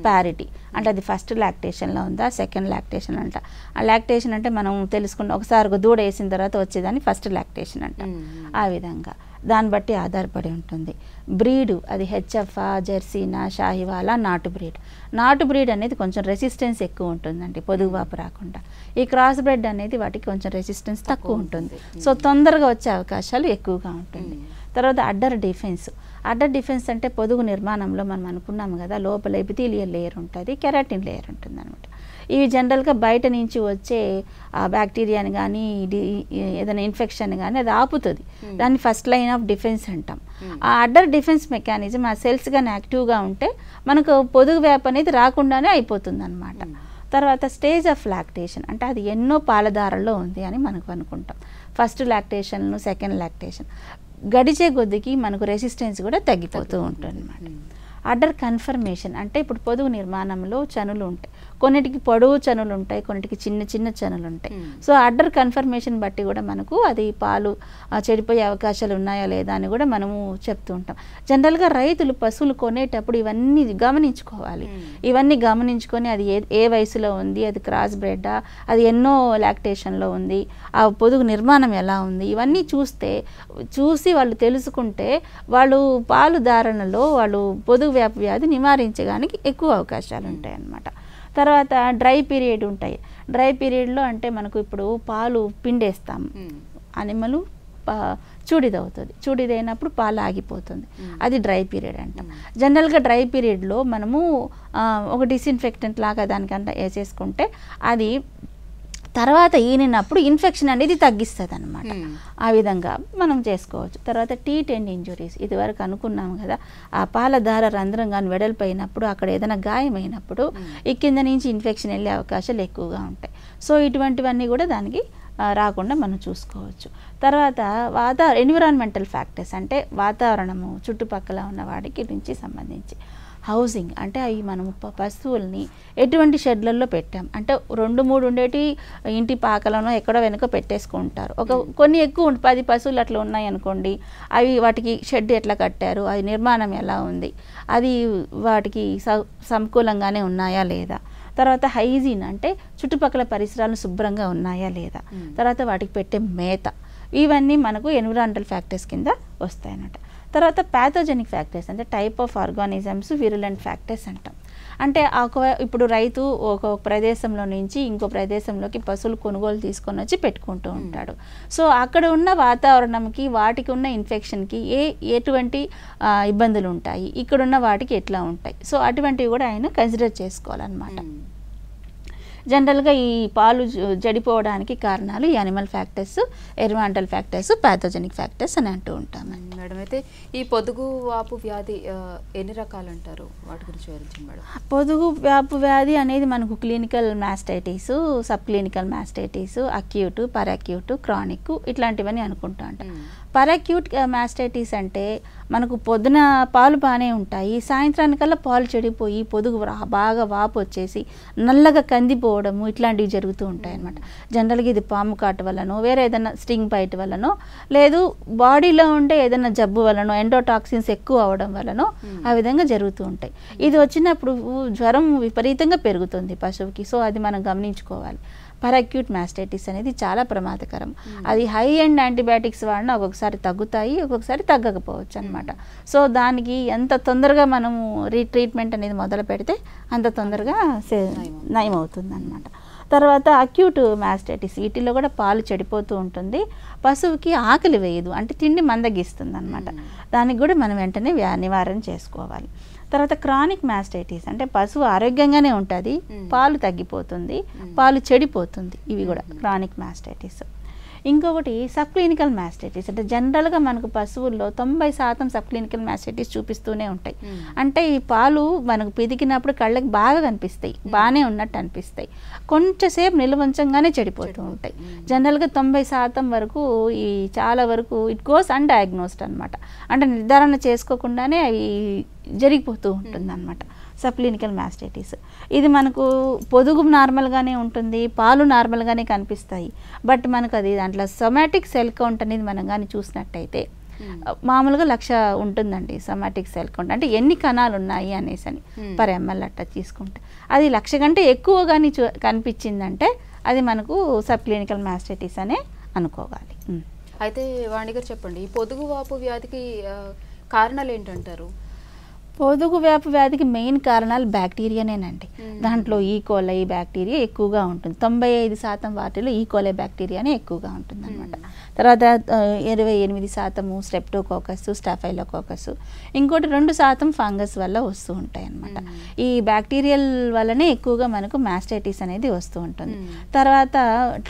ప్యారిటీ, అంటే అది ఫస్ట్ లాక్టేషన్లో ఉందా, సెకండ్ లాక్టేషన్ అంట. ఆ లాక్టేషన్ అంటే మనం తెలుసుకున్న ఒకసారి దూడ వేసిన తర్వాత వచ్చేదాన్ని ఫస్ట్ లాక్టేషన్ అంట. ఆ విధంగా దాన్ని బట్టి ఆధారపడి ఉంటుంది. బ్రీడు అది హెచ్ఎఫ్ఆ, జెర్సీనా, షాహివాలా, నాటు బ్రీడ్. నాటు బ్రీడ్ అనేది కొంచెం రెసిస్టెన్స్ ఎక్కువ ఉంటుందండి, పొదుగువాపు రాకుండా. ఈ క్రాస్ బ్రెడ్ అనేది వాటికి కొంచెం రెసిస్టెన్స్ తక్కువ ఉంటుంది, సో తొందరగా వచ్చే అవకాశాలు ఎక్కువగా ఉంటుంది. తర్వాత అడ్డర్ డిఫెన్స్. అడ్డర్ డిఫెన్స్ అంటే పొదుగు నిర్మాణంలో మనం అనుకున్నాము కదా, లోపల ఎపిథీలియల్ లేయర్ ఉంటుంది, కెరాటిన్ లేయర్ ఉంటుంది అనమాట. ఇవి జనరల్గా బయట నుంచి వచ్చే బ్యాక్టీరియాని కానీ ఏదైనా ఇన్ఫెక్షన్ కానీ అది ఆపుతుంది. దాన్ని ఫస్ట్ లైన్ ఆఫ్ డిఫెన్స్ అంటాం. ఆ అడ్డర్ డిఫెన్స్ మెకానిజం ఆ సెల్స్ కానీ యాక్టివ్గా ఉంటే మనకు పొదుగు వ్యాప్ అనేది రాకుండానే అయిపోతుంది అనమాట. తర్వాత స్టేజ్ ఆఫ్ లాక్టేషన్ అంటే అది ఎన్నో పాలధారల్లో ఉంది అని మనకు అనుకుంటాం. ఫస్ట్ లాక్టేషన్, సెకండ్ లాక్టేషన్ గడిచే కొద్దికి మనకు రెసిస్టెన్స్ కూడా తగ్గిపోతూ ఉంటుంది అన్నమాట. అడ్డర్ కన్ఫర్మేషన్ అంటే ఇప్పుడు పొదుగు నిర్మాణంలో చనులు ఉంటాయి, కొన్నిటికి పొడవు చనులు ఉంటాయి, కొన్నిటికి చిన్న చిన్న చనులు ఉంటాయి. సో అడ్డర్ కన్ఫర్మేషన్ బట్టి కూడా మనకు అది పాలు చెడిపోయే అవకాశాలు ఉన్నాయా లేదా అని కూడా మనము చెప్తూ ఉంటాం. జనరల్గా రైతులు పశువులు కొనేటప్పుడు ఇవన్నీ గమనించుకోవాలి. ఇవన్నీ గమనించుకొని అది ఏ వయసులో ఉంది, అది క్రాస్ బ్రెడ్డా, అది ఎన్నో లాక్టేషన్లో ఉంది, ఆ పొదుగు నిర్మాణం ఎలా ఉంది, ఇవన్నీ చూసి వాళ్ళు తెలుసుకుంటే వాళ్ళు పాలు ధారణలో వాళ్ళు పొదుగు వ్యాధి నివారించడానికి ఎక్కువ అవకాశాలు ఉంటాయి అన్నమాట. తర్వాత డ్రై పీరియడ్ ఉంటాయి. డ్రై పీరియడ్లో అంటే మనకు ఇప్పుడు పాలు పిండేస్తాము, అనిమలు చూడిదవుతుంది, చూడిదైనప్పుడు పాలు ఆగిపోతుంది, అది డ్రై పీరియడ్ అంటాం. జనరల్గా డ్రై పీరియడ్లో మనము ఒక డిస్ఇన్ఫెక్టెంట్ లాగా దానికంటే వేసేసుకుంటే అది తర్వాత ఈనినప్పుడు ఇన్ఫెక్షన్ అనేది తగ్గిస్తుంది అనమాట. ఆ విధంగా మనం చేసుకోవచ్చు. తర్వాత T10 ఇంజురీస్, ఇదివరకు అనుకున్నాము కదా, ఆ పాలధార రంధ్రం కానీ వెడల్పోయినప్పుడు అక్కడ ఏదైనా గాయమైనప్పుడు ఈ కింద నుంచి ఇన్ఫెక్షన్ వెళ్ళే అవకాశాలు ఎక్కువగా ఉంటాయి. సో ఇటువంటివన్నీ కూడా దానికి రాకుండా మనం చూసుకోవచ్చు. తర్వాత ఎన్విరాన్మెంటల్ ఫ్యాక్టర్స్ అంటే వాతావరణము, చుట్టుపక్కల ఉన్న వాడికి నుంచి సంబంధించి. హౌసింగ్ అంటే అవి మనం పశువుల్ని ఎటువంటి షెడ్లలో పెట్టాం అంటే 2-3 ఉండేటి ఇంటి పాకలను ఎక్కడో వెనుక పెట్టేసుకుంటారు. కొన్ని ఎక్కువ 10 పశువులు అట్లా ఉన్నాయి అనుకోండి, అవి వాటికి షెడ్ ఎట్లా కట్టారు, అది నిర్మాణం ఎలా ఉంది, అది వాటికి సంకూలంగానే ఉన్నాయా లేదా. తర్వాత హైజీన్ అంటే చుట్టుపక్కల పరిసరాలు శుభ్రంగా ఉన్నాయా లేదా. తర్వాత వాటికి పెట్టే మేత, ఇవన్నీ మనకు ఎన్విరాన్మెంటల్ ఫ్యాక్టర్స్ కింద వస్తాయి అన్నమాట. తర్వాత ప్యాథోజెనిక్ ఫ్యాక్టర్స్ అంటే type of organisms, virulent factors అంటాం. అంటే ఇప్పుడు రైతు ఒక ప్రదేశంలో నుంచి ఇంకో ప్రదేశంలోకి పశువులు కొనుగోలు తీసుకొని వచ్చి పెట్టుకుంటూ ఉంటాడు. సో అక్కడ ఉన్న వాతావరణంకి వాటికి ఉన్న ఇన్ఫెక్షన్కి ఎటువంటి ఇబ్బందులు ఉంటాయి, ఇక్కడున్న వాటికి ఎట్లా ఉంటాయి, సో అటువంటివి కూడా ఆయన కన్సిడర్ చేసుకోవాలన్నమాట. జనరల్గా ఈ పాలు జడిపోవడానికి కారణాలు ఈ animal factors, environmental factors, pathogenic factors అని అంటూ ఉంటాం. మేడం, అయితే ఈ పొదుగు వాపు వ్యాధి ఎన్ని రకాలు అంటారు, వాటి గురించి వివరించండి మేడం. పొదుగు వాపు వ్యాధి అనేది మనకు clinical mastitis, sub clinical mastitis, acute, peracute, chronic ఇట్లాంటివన్నీ అనుకుంటూ ఉంటాం. పరాక్యూట్ మాస్టైటిస్ అంటే మనకు పొద్దున పాలు బాగానే ఉంటాయి, సాయంత్రానికల్లా పాలు చెడిపోయి పొదుగు బాగా వాపు వచ్చేసి నల్లగా కందిపోవడము ఇట్లాంటివి జరుగుతూ ఉంటాయి అన్నమాట. జనరల్గా ఇది పాము కాటు వల్లనో, వేరే ఏదైనా స్టింగ్ బైట్ వల్లనో, లేదు బాడీలో ఉండే ఏదైనా జబ్బు వల్లనో, ఎండోటాక్సిన్స్ ఎక్కువ అవడం వల్లనో ఆ విధంగా జరుగుతూ ఉంటాయి. ఇది వచ్చినప్పుడు జ్వరం విపరీతంగా పెరుగుతుంది పశువుకి, సో అది మనం గమనించుకోవాలి. పరాక్యూట్ మాస్టైటిస్ అనేది చాలా ప్రమాదకరం. అది హై ఎండ్ యాంటీబయాటిక్స్ వాడినా ఒక్కొక్కసారి తగ్గుతాయి, ఒక్కొక్కసారి తగ్గకపోవచ్చు అనమాట. సో దానికి ఎంత తొందరగా మనము ట్రీట్మెంట్ అనేది మొదలు పెడితే అంత తొందరగా నయం అవుతుంది అనమాట. తర్వాత అక్యూట్ మాస్టైటిస్, వీటిలో కూడా పాలు చెడిపోతూ ఉంటుంది, పశువుకి ఆకలి వేయదు, అంటే తిండి మందగిస్తుంది అనమాట. దానికి కూడా మనం వెంటనే నివారణ చేసుకోవాలి. తర్వాత క్రానిక్ మాస్టైటిస్ అంటే పశువు ఆరోగ్యంగానే ఉంటుంది, పాలు తగ్గిపోతుంది, పాలు చెడిపోతుంది, ఇవి కూడా క్రానిక్ మాస్టైటిస్. ఇంకొకటి సబ్ క్లినికల్ మాస్టైటిస్ అంటే జనరల్గా మనకు పశువుల్లో 90% సబ్ క్లినికల్ మాస్టైటిస్ చూపిస్తూనే ఉంటాయి. అంటే ఈ పాలు మనకు పిదికినప్పుడు కళ్ళకి బాగా కనిపిస్తాయి, బాగానే ఉన్నట్టు అనిపిస్తాయి, కొంచెంసేపు నిల్వంచంగానే చెడిపోతూ ఉంటాయి. జనరల్గా 90% వరకు ఈ చాలా వరకు ఇట్ గోస్ అన్డయాగ్నోస్డ్ అనమాట, అంటే నిర్ధారణ చేసుకోకుండానే అవి జరిగిపోతూ ఉంటుంది అనమాట సబ్ క్లినికల్ మాస్టైటిస్. ఇది మనకు పొదుగు నార్మల్గానే ఉంటుంది, పాలు నార్మల్గానే కనిపిస్తాయి, బట్ మనకు అది దాంట్లో సొమాటిక్ సెల్ కౌంట్ అనేది మనం కానీ చూసినట్టయితే మామూలుగా 1,00,000 ఉంటుందండి సొమాటిక్ సెల్ కౌంట్, అంటే ఎన్ని కణాలు ఉన్నాయి అనేసి అని పర్ ఎంఎల్ అట్లా తీసుకుంటే. అది 1,00,000 కంటే ఎక్కువ కానీ కనిపించిందంటే అది మనకు సబ్ క్లినికల్ మాస్టైటిస్ అనే అనుకోవాలి. అయితే వాణి గారు చెప్పండి, ఈ పొదుగువాపు వ్యాధికి కారణాలు ఏంటంటారు? పొదుగువాపు వ్యాధికి మెయిన్ కారణాలు బ్యాక్టీరియానేనండి. దాంట్లో ఈకోలై బ్యాక్టీరియా ఎక్కువగా ఉంటుంది. 95% వాటిలో ఈకోలై బ్యాక్టీరియానే ఎక్కువగా ఉంటుంది అనమాట. తర్వాత 28% స్ట్రెప్టోకోకస్, స్టాఫైలోకోకస్, ఇంకోటి 2% ఫంగస్ వల్ల వస్తూ ఉంటాయి అన్నమాట. ఈ బ్యాక్టీరియల్ వల్లనే ఎక్కువగా మనకు మాస్టైటిస్ అనేది వస్తూ ఉంటుంది. తర్వాత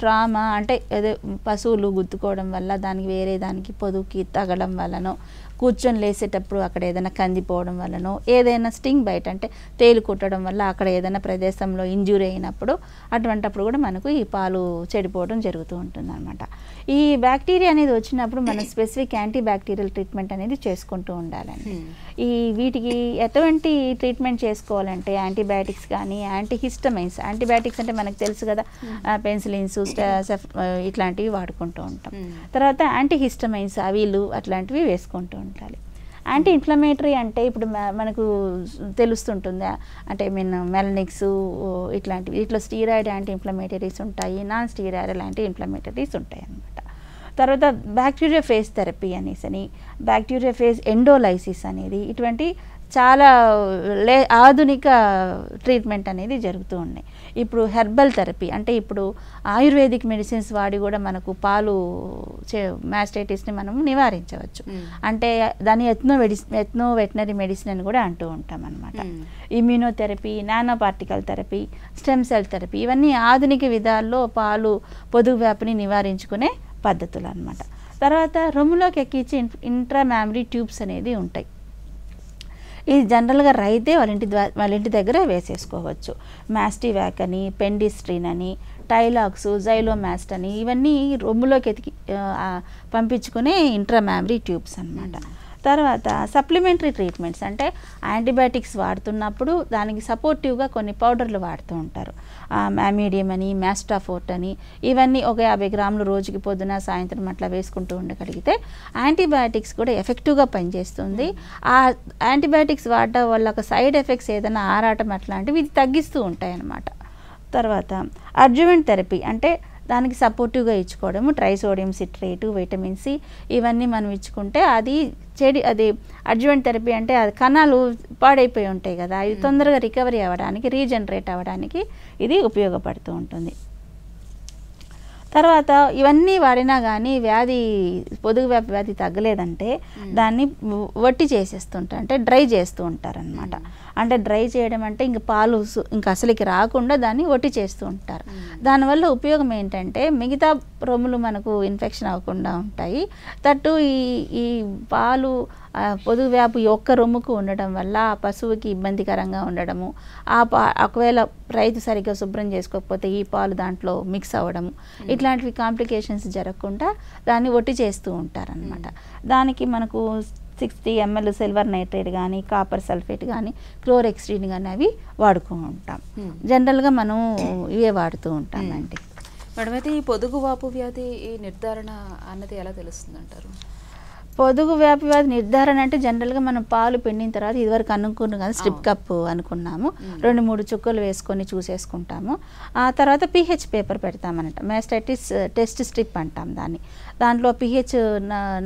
ట్రామా అంటే పశువులు గుద్దుకోవడం వల్ల, దానికి వేరే దానికి పొదుగుకి తగడం వల్లనో, కూర్చొని లేసేటప్పుడు అక్కడ ఏదైనా కందిపోవడం వల్లనో, ఏదైనా స్టింగ్ బైట్ అంటే తేలు కుట్టడం వల్ల అక్కడ ఏదైనా ప్రదేశంలో ఇంజ్యూరీ అయినప్పుడు, అటువంటప్పుడు కూడా మనకు ఈ పాలు చెడిపోవడం జరుగుతూ ఉంటుంది అనమాట. ఈ బ్యాక్టీరియా అనేది వచ్చినప్పుడు మనం స్పెసిఫిక్ యాంటీ బ్యాక్టీరియల్ ట్రీట్మెంట్ అనేది చేసుకుంటూ ఉండాలండి. వీటికి ఎటువంటి ట్రీట్మెంట్ చేసుకోవాలంటే యాంటీబయాటిక్స్ కానీ యాంటీహిస్టమైన్స్, యాంటీబయాటిక్స్ అంటే మనకు తెలుసు కదా, పెన్సిలిన్స్, ఇట్లాంటివి వాడుకుంటూ ఉంటాం. తర్వాత యాంటీహిస్టమైన్స్ అవిలు అట్లాంటివి వేసుకుంటూ ఉండాలి. యాంటీ ఇన్ఫ్లమేటరీ అంటే ఇప్పుడు మనకు తెలుస్తుంటుంది, అంటే మెలనిక్స్ ఇట్లాంటివి, ఇట్లా స్టీరాయిడ్ యాంటీ ఇన్ఫ్లమేటరీస్ ఉంటాయి, నాన్ స్టీరాయిడ్ యాంటీ ఇన్ఫ్లమేటరీస్ ఉంటాయి అన్నమాట. తర్వాత బ్యాక్టీరియా ఫేజ్ థెరపీ అనేసి, బ్యాక్టీరియా ఫేజ్ ఎండోలైసిస్ అనేది, ఇటువంటి చాలా ఆధునిక ట్రీట్మెంట్ అనేది జరుగుతూ ఉన్నాయి. ఇప్పుడు హెర్బల్ థెరపీ అంటే ఇప్పుడు ఆయుర్వేదిక్ మెడిసిన్స్ వాడి కూడా మనకు పాలు మాస్టైటిస్ని మనం నివారించవచ్చు. అంటే దాన్ని ఎథ్నో వెటనరీ మెడిసిన్ అని కూడా అంటూ ఉంటాం అనమాట. Immunotherapy, nano particle therapy, stem cell therapy, ఇవన్నీ ఆధునిక విధాల్లో పాలు పొదుగు వ్యాధిని నివారించుకునే పద్ధతులు అనమాట. తర్వాత రొమ్ములోకి ఎక్కించి ఇంట్రామామరీ ట్యూబ్స్ అనేది ఉంటాయి. ఇది జనరల్గా రైతే వాళ్ళ ఇంటి దగ్గర వేసేసుకోవచ్చు. మాస్టివ్యాక్ అని, పెండిస్ట్రిన్ అని, టైలాక్స్, జైలోమాస్ట్ అని, ఇవన్నీ రొమ్ములోకి పంపించుకునే ఇంట్రామామరీ ట్యూబ్స్ అన్నమాట. తర్వాత సప్లిమెంటరీ ట్రీట్మెంట్స్ అంటే యాంటీబయాటిక్స్ వాడుతున్నప్పుడు దానికి సపోర్టివ్గా కొన్ని పౌడర్లు వాడుతూ ఉంటారు. మ్యామీడియం అని, మ్యాస్టాఫోర్ట్ అని, ఇవన్నీ ఒక 50 గ్రాములు రోజుకి పొద్దున సాయంత్రం అట్లా వేసుకుంటూ ఉండగలిగితే యాంటీబయాటిక్స్ కూడా ఎఫెక్టివ్గా పనిచేస్తుంది. ఆ యాంటీబయాటిక్స్ వాడటం వల్ల ఒక సైడ్ ఎఫెక్ట్స్ ఏదైనా ఆరాటం అట్లాంటివి ఇది తగ్గిస్తూ ఉంటాయి అన్నమాట. తర్వాత అడ్జువెంట్ థెరపీ అంటే దానికి సపోర్టివ్గా ఇచ్చుకోవడము, ట్రైసోడియం సిట్రేటు, విటమిన్ సి, ఇవన్నీ మనం ఇచ్చుకుంటే అది అడ్జువెంట్ థెరపీ అంటే అది కణాలు పాడైపోయి ఉంటాయి కదా, అవి తొందరగా రికవరీ అవ్వడానికి, రీజనరేట్ అవ్వడానికి ఇది ఉపయోగపడుతూ ఉంటుంది. తర్వాత ఇవన్నీ వాడినా కానీ పొదుగు వ్యాధి తగ్గలేదంటే దాన్ని వట్టి చేసేస్తుంటారు, అంటే డ్రై చేస్తూ ఉంటారనమాట. అంటే డ్రై చేయడం అంటే ఇంక పాలు ఇంకా అసలుకి రాకుండా దాన్ని వట్టి చేస్తూ ఉంటారు. దానివల్ల ఉపయోగం ఏంటంటే మిగతా రొమ్ములు మనకు ఇన్ఫెక్షన్ అవ్వకుండా ఉంటాయి. తట్టు ఈ పాలు పొదుగు వ్యాధి ఒక్క రొమ్ముకు ఉండడం వల్ల ఆ పశువుకి ఇబ్బందికరంగా ఉండడము, ఒకవేళ రైతు సరిగ్గా శుభ్రం చేసుకోకపోతే ఈ పాలు దాంట్లో మిక్స్ అవ్వడము, ఇట్లాంటివి కాంప్లికేషన్స్ జరగకుండా దాన్ని ఒట్టి చేస్తూ ఉంటారనమాట. దానికి మనకు 60 ml సిల్వర్ నైట్రేట్ కానీ, కాపర్ సల్ఫేట్ కానీ, క్లోరెక్స్ట్రిన్ కానీ అవి వాడుతూ ఉంటాం. జనరల్గా మనం ఇవే వాడుతూ ఉంటామండి. మేడం, అయితే ఈ పొదుగువాపు వ్యాధి నిర్ధారణ అన్నది ఎలా తెలుస్తుంది అంటారు? పొదుగు వ్యాధి నిర్ధారణ అంటే జనరల్గా మనం పాలు పిండిన తర్వాత ఇదివరకు అనుకున్నాం కదా, స్ట్రిప్ కప్ అనుకున్నాము, 2-3 చుక్కలు వేసుకొని చూసేసుకుంటాము. ఆ తర్వాత pH పేపర్ పెడతామన్నట, మాస్టైటిస్ టెస్ట్ స్ట్రిప్ అంటాం దాన్ని. దాంట్లో pH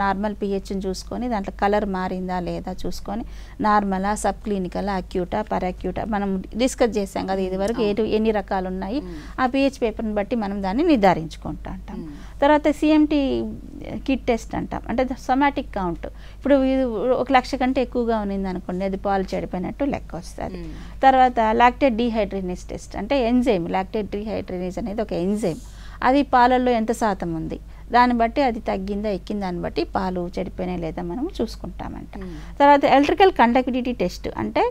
నార్మల్ pHని చూసుకొని దాంట్లో కలర్ మారిందా లేదా చూసుకొని నార్మలా, సబ్ క్లినికలా, అక్యూటా, పరాక్యూటా మనం డిస్కస్ చేసాం కదా ఇదివరకు ఎన్ని రకాలు ఉన్నాయి, ఆ pH పేపర్ని బట్టి మనం దాన్ని నిర్ధారించుకుంటా అంటాం. తర్వాత CMT కిట్ టెస్ట్ అంటాం, అంటే సొమాటిక్ కౌంట్. ఇప్పుడు 1,00,000 కంటే ఎక్కువగా ఉన్నింది అనుకోండి, అది పాలు చెడిపోయినట్టు లెక్క వస్తుంది. తర్వాత లాక్టేట్ డీహైడ్రేనేజ్ టెస్ట్ అంటే ఎంజైమ్, లాక్టేట్ డీహైడ్రేనేజ్ అనేది ఒక ఎంజైమ్, అది పాలల్లో ఎంత శాతం ఉంది దాన్ని బట్టి అది తగ్గిందా ఎక్కిందా దాన్ని బట్టి పాలు చెడిపోయినా లేదా మనం చూసుకుంటామంట. తర్వాత ఎలక్ట్రికల్ కండక్టివిటీ టెస్ట్ అంటే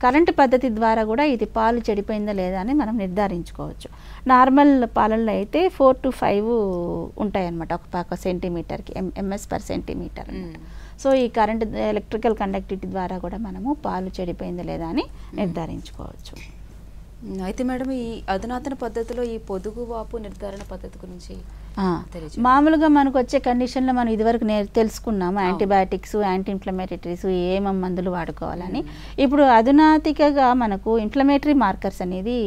కరెంటు పద్ధతి ద్వారా కూడా ఇది పాలు చెడిపోయిందా లేదా అని మనం నిర్ధారించుకోవచ్చు. నార్మల్ పాలల్లో అయితే 4 to 5 ఉంటాయన్నమాట ఒక సెంటీమీటర్కి, ms/cm. సో ఈ కరెంట్ ఎలక్ట్రికల్ కండక్టివిటీ ద్వారా కూడా మనము పాలు చెడిపోయిందా లేదా అని నిర్ధారించుకోవచ్చు. అయితే మేడం, ఈ అధునాతన పద్ధతిలో ఈ పొదుగు వాపు నిర్ధారణ పద్ధతి గురించి మామూలుగా మనకు వచ్చే కండిషన్లో మనం ఇదివరకు తెలుసుకున్నాము యాంటీబయాటిక్స్, యాంటీ ఇన్ఫ్లమేటరీస్ ఏమేం మందులు వాడుకోవాలని. ఇప్పుడు అధునాతికగా మనకు ఇన్ఫ్లమేటరీ మార్కర్స్ అనేది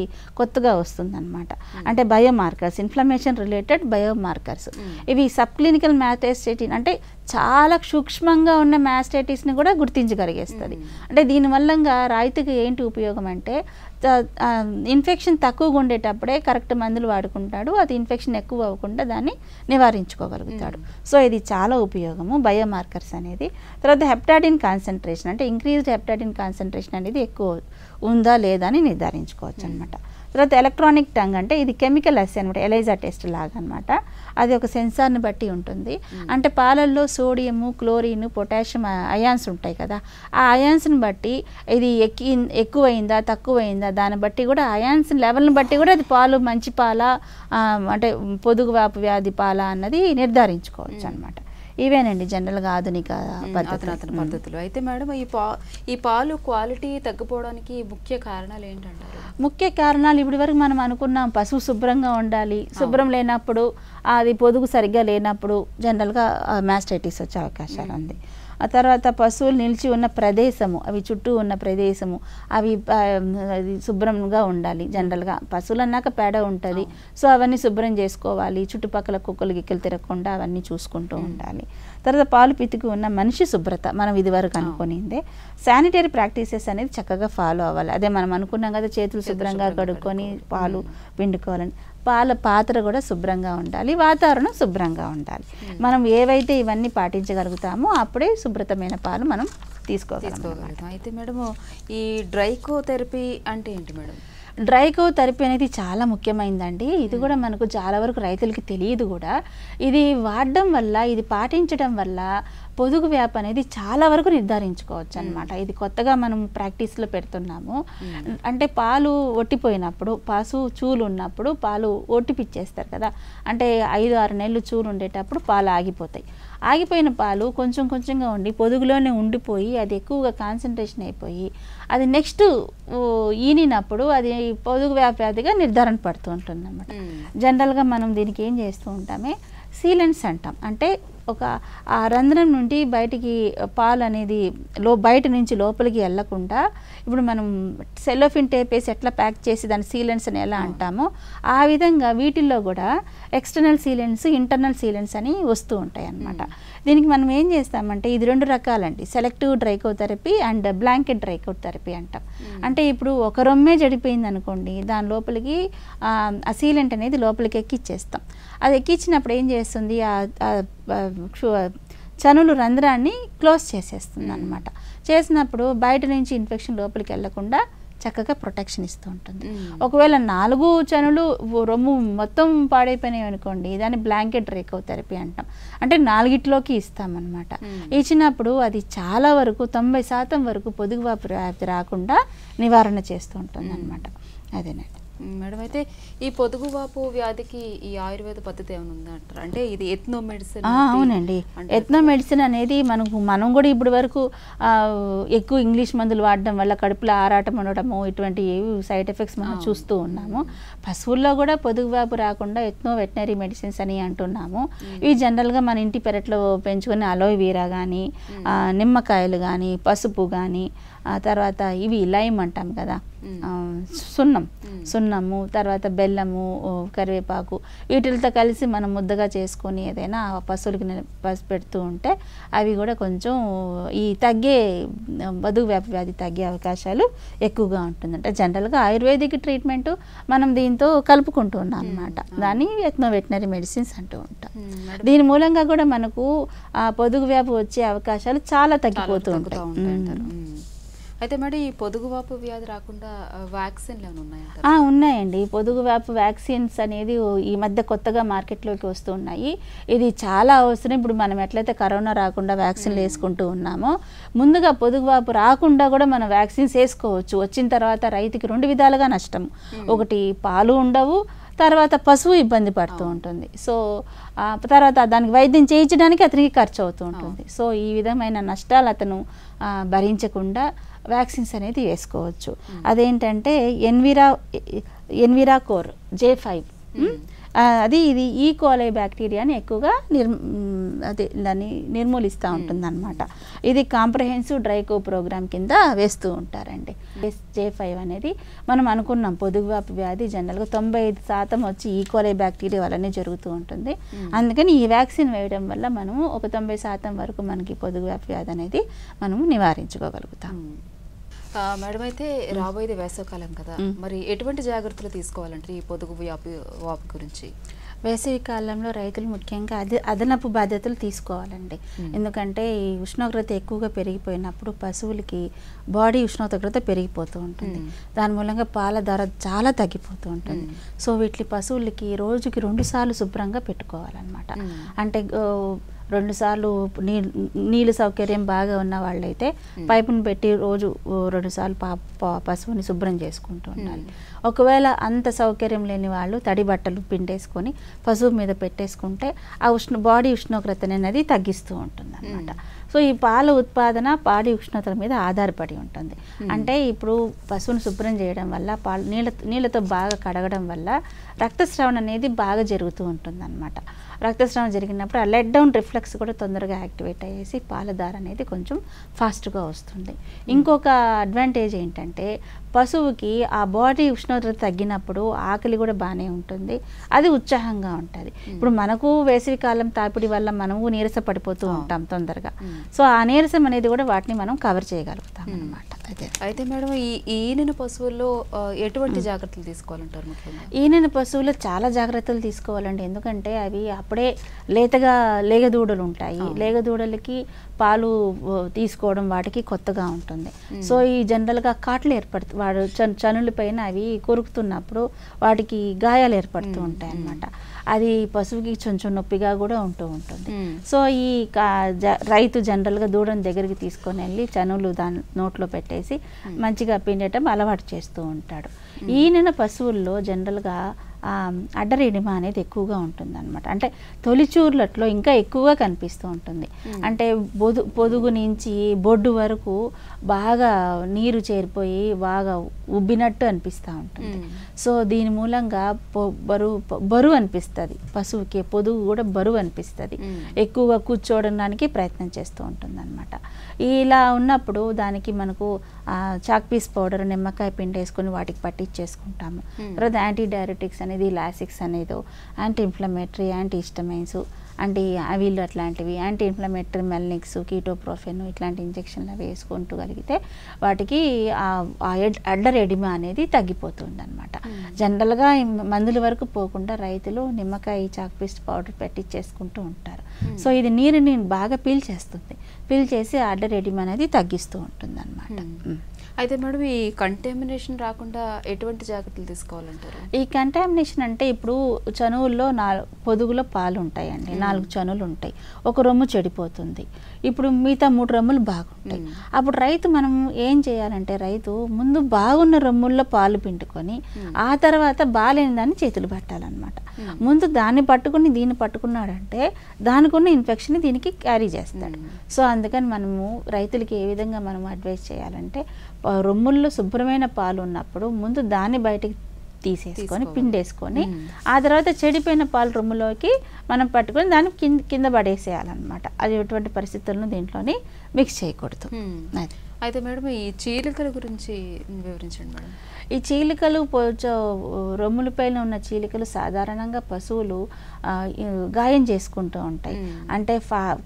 కొత్తగా వస్తుందన్నమాట. అంటే బయోమార్కర్స్, ఇన్ఫ్లమేషన్ రిలేటెడ్ బయోమార్కర్స్. ఇవి సబ్ క్లినికల్ మాస్టైటిస్ అంటే చాలా సూక్ష్మంగా ఉన్న మాస్టైటిస్ని కూడా గుర్తించగలిగేస్తుంది. అంటే దీనివల్ల రైతుకి ఏంటి ఉపయోగం అంటే ఇన్ఫెక్షన్ తక్కువగా ఉండేటప్పుడే కరెక్ట్ మందులు వాడుకుంటాడు, అది ఇన్ఫెక్షన్ ఎక్కువ అవ్వకుండా దాన్ని నివారించుకోగలుగుతాడు. సో ఇది చాలా ఉపయోగము బయోమార్కర్స్ అనేది. తర్వాత హెప్టాడిన్ కాన్సన్ట్రేషన్ అంటే ఇంక్రీజ్డ్ హెప్టాడిన్ కాన్సన్ట్రేషన్ అనేది ఎక్కువ ఉందా లేదా అని నిర్ధారించుకోవచ్చు అనమాట. తర్వాత ఎలక్ట్రానిక్ టంగ్ అంటే ఇది కెమికల్ అసెస్ అనమాట, ఎలైజా టెస్ట్ లాగా అనమాట. అది ఒక సెన్సార్ని బట్టి ఉంటుంది. అంటే పాలల్లో సోడియము, క్లోరిన్, పొటాషియం అయాన్స్ ఉంటాయి కదా, ఆ అయాన్స్ని బట్టి ఇది ఎక్కువైందా తక్కువైందా దాన్ని బట్టి కూడా అయాన్స్ లెవెల్ని బట్టి కూడా అది పాలు మంచి పాల అంటే పొదుగువాపు వ్యాధి పాల అన్నది నిర్ధారించుకోవచ్చు అనమాట. ఇవేనండి జనరల్గా ఆధునిక పద్ధతులు. అయితే మేడం ఈ పాలు క్వాలిటీ తగ్గిపోవడానికి ముఖ్య కారణాలు ఏంటంటారు? ముఖ్య కారణాలు ఇప్పటి వరకు మనం అనుకున్నాం పశువు శుభ్రంగా ఉండాలి, శుభ్రం లేనప్పుడు అది పొదుగు సరిగ్గా లేనప్పుడు జనరల్గా మాస్టైటిస్ వచ్చే అవకాశాలు ఉంది. ఆ తర్వాత పశువులు నిలిచి ఉన్న ప్రదేశము, అవి చుట్టూ ఉన్న ప్రదేశము అవి శుభ్రంగా ఉండాలి. జనరల్గా పశువులు అన్నాక పేడ ఉంటుంది, సో అవన్నీ శుభ్రం చేసుకోవాలి. చుట్టుపక్కల కుక్కలు గిక్కలు తిరగకుండా అవన్నీ చూసుకుంటూ ఉండాలి. తర్వాత పాలు పితికి ఉన్న మనిషి శుభ్రత మనం ఇదివరకు అనుకునిందే. శానిటరీ ప్రాక్టీసెస్ అనేది చక్కగా ఫాలో అవ్వాలి. అదే మనం అనుకున్నాం కదా, చేతులు శుభ్రంగా కడుక్కొని పాలు పిండుకోవాలని. పాల పాత్ర కూడా శుభ్రంగా ఉండాలి, వాతావరణం శుభ్రంగా ఉండాలి. మనం ఏవైతే ఇవన్నీ పాటించగలుగుతామో అప్పుడే శుభ్రతమైన పాలు మనం తీసుకోగలుగుతాం. అయితే మేడం ఈ డ్రైకోథెరపీ అంటే ఏంటి మేడం? డ్రైకోథెరపీ అనేది చాలా ముఖ్యమైనదండి. ఇది కూడా మనకు చాలా వరకు రైతులకి తెలియదు కూడా. ఇది వాడడం వల్ల, ఇది పాటించడం వల్ల పొదుగు వ్యాప్ అనేది చాలా వరకు నిర్ధారించుకోవచ్చు అనమాట. ఇది కొత్తగా మనం ప్రాక్టీస్లో పెడుతున్నాము. అంటే పాలు ఒట్టిపోయినప్పుడు, పశువు చూలు ఉన్నప్పుడు పాలు ఒట్టిపిచ్చేస్తారు కదా, అంటే 5-6 నెలలు చూలు ఉండేటప్పుడు పాలు ఆగిపోతాయి. ఆగిపోయిన పాలు కొంచెం కొంచెంగా ఉండి పొదుగులోనే ఉండిపోయి అది ఎక్కువగా కాన్సన్ట్రేషన్ అయిపోయి అది నెక్స్ట్ ఈనినప్పుడు అది పొదుగు వ్యాధిగా నిర్ధారణ పడుతూ ఉంటుంది అన్నమాట. జనరల్గా మనం దీనికి ఏం చేస్తూ ఉంటామే, సీలెంట్స్ అంటాం. అంటే ఒక ఆ రంధ్రం నుండి బయటికి పాలు అనేది బయట నుంచి లోపలికి వెళ్ళకుండా, ఇప్పుడు మనం సెలోఫిన్ టేప్ వేసి ఎట్లా ప్యాక్ చేసి దాని సీలెంట్స్ అని ఎలా అంటామో ఆ విధంగా వీటిల్లో కూడా ఎక్స్టర్నల్ సీలెంట్స్, ఇంటర్నల్ సీలెంట్స్ అని వస్తూ ఉంటాయి అన్నమాట. దీనికి మనం ఏం చేస్తామంటే ఇది 2 రకాలండి, సెలెక్టివ్ డ్రైకోథెరపీ అండ్ బ్లాంకెట్ డ్రైకోథెరపీ అంటాం. అంటే ఇప్పుడు ఒక రొమ్మే జడిపోయింది అనుకోండి, దాని లోపలికి ఆ సీలెంట్ అనేది లోపలికి ఎక్కిచ్చేస్తాం. అది ఎక్కించినప్పుడు ఏం చేస్తుంది, చనులు రంధ్రాన్ని క్లోజ్ చేసేస్తుంది అనమాట. చేసినప్పుడు బయట నుంచి ఇన్ఫెక్షన్ లోపలికి వెళ్లకుండా చక్కగా ప్రొటెక్షన్ ఇస్తూ ఉంటుంది. ఒకవేళ 4 చనులు రొమ్ము మొత్తం పాడైపోయినాయి అనుకోండి, దాన్ని బ్లాంకెట్ డ్రైకోథెరపీ అంటాం. అంటే 4గిట్లోకి ఇస్తామన్నమాట. ఇచ్చినప్పుడు అది చాలా వరకు 90% వరకు పొదుగువాపు వ్యాధి రాకుండా నివారణ చేస్తూ ఉంటుంది అనమాట. అదేనండి మేడం. అయితే ఈ పొదుగువాపు వ్యాధికి ఈ ఆయుర్వేద పద్ధతి ఏమైనా ఉందా అంటారు? అంటే ఇది ఎథ్నో మెడిసిన్? అవునండి, ఎథ్నో మెడిసిన్ అనేది మనం కూడా ఇప్పటి వరకు ఎక్కువ ఇంగ్లీష్ మందులు వాడడం వల్ల కడుపులో ఆరాటం ఉండడము ఇటువంటి సైడ్ ఎఫెక్ట్స్ మనం చూస్తూ ఉన్నాము. పశువుల్లో కూడా పొదుగువాపు రాకుండా ఎథ్నో వెటనరీ మెడిసిన్స్ అని అంటున్నాము. ఇవి జనరల్గా మన ఇంటి పెరట్లో పెంచుకునే అలోవెరా కానీ, నిమ్మకాయలు కానీ, పసుపు కానీ, తర్వాత ఇవి లైమ్ అంటాం కదా, సున్నము, తర్వాత బెల్లము, కరివేపాకు, వీటితో కలిసి మనం ముద్దగా చేసుకొని ఏదైనా పశువులకి పెడుతూ ఉంటే అవి కూడా కొంచెం ఈ పొదుగు వ్యాధి తగ్గే అవకాశాలు ఎక్కువగా ఉంటుందంట. జనరల్గా ఆయుర్వేదిక్ ట్రీట్మెంట్ మనం దీంతో కలుపుకుంటూ ఉన్నాం అనమాట. దాన్ని ఎథ్నో వెటనరీ మెడిసిన్స్ అంటూ ఉంటాం. దీని మూలంగా కూడా మనకు పొదుగు వ్యాధి వచ్చే అవకాశాలు చాలా తగ్గిపోతూ ఉంటాయి. అయితే మరి ఈ పొదుగువాపు వ్యాధి రాకుండా వ్యాక్సిన్లు ఏమైనా ఉన్నాయంటారా? ఉన్నాయండి. పొదుగువాపు వ్యాక్సిన్స్ అనేది ఈ మధ్య కొత్తగా మార్కెట్లోకి వస్తూ ఉన్నాయి. ఇది చాలా అవసరం. ఇప్పుడు మనం ఎట్లయితే కరోనా రాకుండా వ్యాక్సిన్లు వేసుకుంటూ ఉన్నామో, ముందుగా పొదుగువాపు రాకుండా కూడా మనం వ్యాక్సిన్స్ వేసుకోవచ్చు. వచ్చిన తర్వాత రైతుకి 2 విధాలుగా నష్టం. ఒకటి పాలు ఉండవు, తర్వాత పశువు ఇబ్బంది పడుతూ ఉంటుంది. సో తర్వాత దానికి వైద్యం చేయించడానికి అతనికి ఖర్చు అవుతూ ఉంటుంది. సో ఈ విధమైన నష్టాలు అతను భరించకుండా వ్యాక్సిన్స్ అనేది వేసుకోవచ్చు. అదేంటంటే ఎన్విరాకోర్ J5 ఇది ఈ కోలై బ్యాక్టీరియాని ఎక్కువగా దాన్ని నిర్మూలిస్తూ ఉంటుంది అనమాట. ఇది కాంప్రహెన్సివ్ డ్రైకో ప్రోగ్రామ్ కింద వేస్తూ ఉంటారండి. J5 అనేది మనం అనుకున్నాం పొదుగువాపు వ్యాధి జనరల్గా 95% వచ్చి ఈ కోలై బ్యాక్టీరియా వల్లనే జరుగుతూ ఉంటుంది. అందుకని ఈ వ్యాక్సిన్ వేయడం వల్ల మనము ఒక 90% వరకు మనకి పొదుగువాపు వ్యాధి అనేది మనము నివారించుకోగలుగుతాం. మేడం, అయితే రాబోయేది వేసవకాలం కదా, మరి ఎటువంటి జాగ్రత్తలు తీసుకోవాలంటే ఈ పొదుగు వాపు గురించి? వేసవి కాలంలో రైతులు ముఖ్యంగా అదనపు బాధ్యతలు తీసుకోవాలండి. ఎందుకంటే ఈ ఉష్ణోగ్రత ఎక్కువగా పెరిగిపోయినప్పుడు పశువులకి బాడీ ఉష్ణోగ్రత పెరిగిపోతూ ఉంటుంది. దాని మూలంగా పాల ధర చాలా తగ్గిపోతూ ఉంటుంది. సో వీటి పశువులకి రోజుకి 2 సార్లు శుభ్రంగా పెట్టుకోవాలన్నమాట. అంటే 2 సార్లు నీళ్ళు సౌకర్యం బాగా ఉన్న వాళ్ళైతే పైపును పెట్టి రోజు 2 సార్లు పశువుని శుభ్రం చేసుకుంటూ ఉండాలి. ఒకవేళ అంత సౌకర్యం లేని వాళ్ళు తడి బట్టలు పిండేసుకొని పశువు మీద పెట్టేసుకుంటే ఆ బాడీ ఉష్ణోగ్రత అనేది తగ్గిస్తూ ఉంటుంది అన్నమాట. సో ఈ పాల ఉత్పాదన బాడీ ఉష్ణోగ్రత మీద ఆధారపడి ఉంటుంది. అంటే ఇప్పుడు పశువుని శుభ్రం చేయడం వల్ల నీళ్ళతో బాగా కడగడం వల్ల రక్తస్రావణ అనేది బాగా జరుగుతూ ఉంటుంది అన్నమాట. రక్తస్రావం జరిగినప్పుడు ఆ లెట్ డౌన్ రిఫ్లెక్స్ కూడా తొందరగా యాక్టివేట్ అయ్యేసి పాలధార అనేది కొంచెం ఫాస్ట్గా వస్తుంది. ఇంకొక అడ్వాంటేజ్ ఏంటంటే పశువుకి ఆ బాడీ ఉష్ణోగ్రత తగ్గినప్పుడు ఆకలి కూడా బాగానే ఉంటుంది, అది ఉత్సాహంగా ఉంటుంది. ఇప్పుడు మనకు వేసవికాలం తాపిడి వల్ల మనము నీరస పడిపోతూ ఉంటాం తొందరగా. సో ఆ నీరసం అనేది కూడా వాటిని మనం కవర్ చేయగలుగుతాం అన్నమాట. అయితే మేడం, ఈ ఈనెన పశువుల్లో ఎటువంటి జాగ్రత్తలు తీసుకోవాలంటారు? ముఖ్యంగా ఈనెన పశువులు చాలా జాగ్రత్తలు తీసుకోవాలండి. ఎందుకంటే అవి అప్పుడే లేతగా లేగదూడలు ఉంటాయి. లేగదూడలకి పాలు తీసుకోవడం వాటికి కొత్తగా ఉంటుంది. సో ఈ జనరల్గా కాట్లు ఏర్పడుతుంది, వాడు చనుల పైన అవి కొరుకుతున్నప్పుడు వాటికి గాయాలు ఏర్పడుతూ ఉంటాయి అన్నమాట. అది పశువుకి కొంచెం నొప్పిగా కూడా ఉంటూ ఉంటుంది. సో ఈ రైతు జనరల్గా దూడని దగ్గరికి తీసుకొని వెళ్ళి చనులు దాని నోట్లో పెట్టేసి మంచిగా పిండటం అలవాటు చేస్తూ ఉంటాడు. ఈయన పశువుల్లో జనరల్గా అడ్డరెడిమా అనేది ఎక్కువగా ఉంటుంది అనమాట. అంటే తొలిచూర్లట్లో ఇంకా ఎక్కువగా కనిపిస్తూ ఉంటుంది. అంటే పొదుగు నుంచి బొడ్డు వరకు బాగా నీరు చేరిపోయి బాగా ఉబ్బినట్టు అనిపిస్తూ ఉంటుంది. సో దీని మూలంగా బరువు అనిపిస్తుంది పశువుకి, పొదుగు కూడా బరువు అనిపిస్తుంది, ఎక్కువగా కూర్చోవడానికి ప్రయత్నం చేస్తూ ఉంటుంది అనమాట. ఇలా ఉన్నప్పుడు దానికి మనకు చాక్ పీస్ పౌడర్, నిమ్మకాయ పిండి వేసుకొని వాటికి పట్టించేసుకుంటాము. తర్వాత యాంటీ డయాబెటిక్స్ అనేది, లాసిక్స్ అనేది, anti inflammatory, anti histamines, anti Avil అట్లాంటివి, యాంటీ ఇన్ఫ్లమేటరీ మెల్నిక్స్, కీటోప్రోఫెన్ ఇట్లాంటి ఇంజక్షన్లు వేసుకుంటూ కలిగితే వాటికి అడ్డర్ ఎడిమా అనేది తగ్గిపోతుంది అనమాట. జనరల్గా మందుల వరకు పోకుండా రైతులు నిమ్మకాయ చాక్ పీస్ పౌడర్ పెట్టించేసుకుంటూ ఉంటారు. సో ఇది నీరుని బాగా పీల్చేస్తుంది, పీల్చేసి అడ్డర్ ఎడిమా అనేది తగ్గిస్తూ ఉంటుంది అనమాట. అయితే మేడం, ఈ కంటామినేషన్ రాకుండా ఎటువంటి జాగ్రత్తలు తీసుకోవాలంటారు? ఈ కంటామినేషన్ అంటే ఇప్పుడు చనువుల్లో పొదుగులో పాలు ఉంటాయండి, 4 చనువులు ఉంటాయి, ఒక రొమ్ము చెడిపోతుంది, ఇప్పుడు మిగతా 3 రొమ్ములు బాగుంటాయి. అప్పుడు మనం ఏం చేయాలంటే రైతు ముందు బాగున్న రొమ్ముల్లో పాలు పిండుకొని ఆ తర్వాత బాలేని దాన్ని చేతులు పట్టాలన్నమాట. ముందు దాన్ని పట్టుకుని దీన్ని పట్టుకున్నాడంటే దానికి ఉన్న ఇన్ఫెక్షన్ దీనికి క్యారీ చేస్తాడు. సో అందుకని మనము రైతులకి ఏ విధంగా మనం అడ్వైస్ చేయాలంటే రొమ్ముల్లో శుభ్రమైన పాలు ఉన్నప్పుడు ముందు దాన్ని బయటికి తీసేసుకొని పిండేసుకొని ఆ తర్వాత చెడిపోయిన పాలు రొమ్ములోకి మనం పట్టుకొని దాన్ని కింద పడేసేయాలన్నమాట. అది ఎటువంటి పరిస్థితులను దీంట్లోని మిక్స్ చేయకూడదు. అయితే మేడం, ఈ చీలికల గురించి వివరించండి మేడం. ఈ చీలికలు రొమ్ములపైన ఉన్న చీలికలు సాధారణంగా పశువులు గాయం చేసుకుంటూ ఉంటాయి. అంటే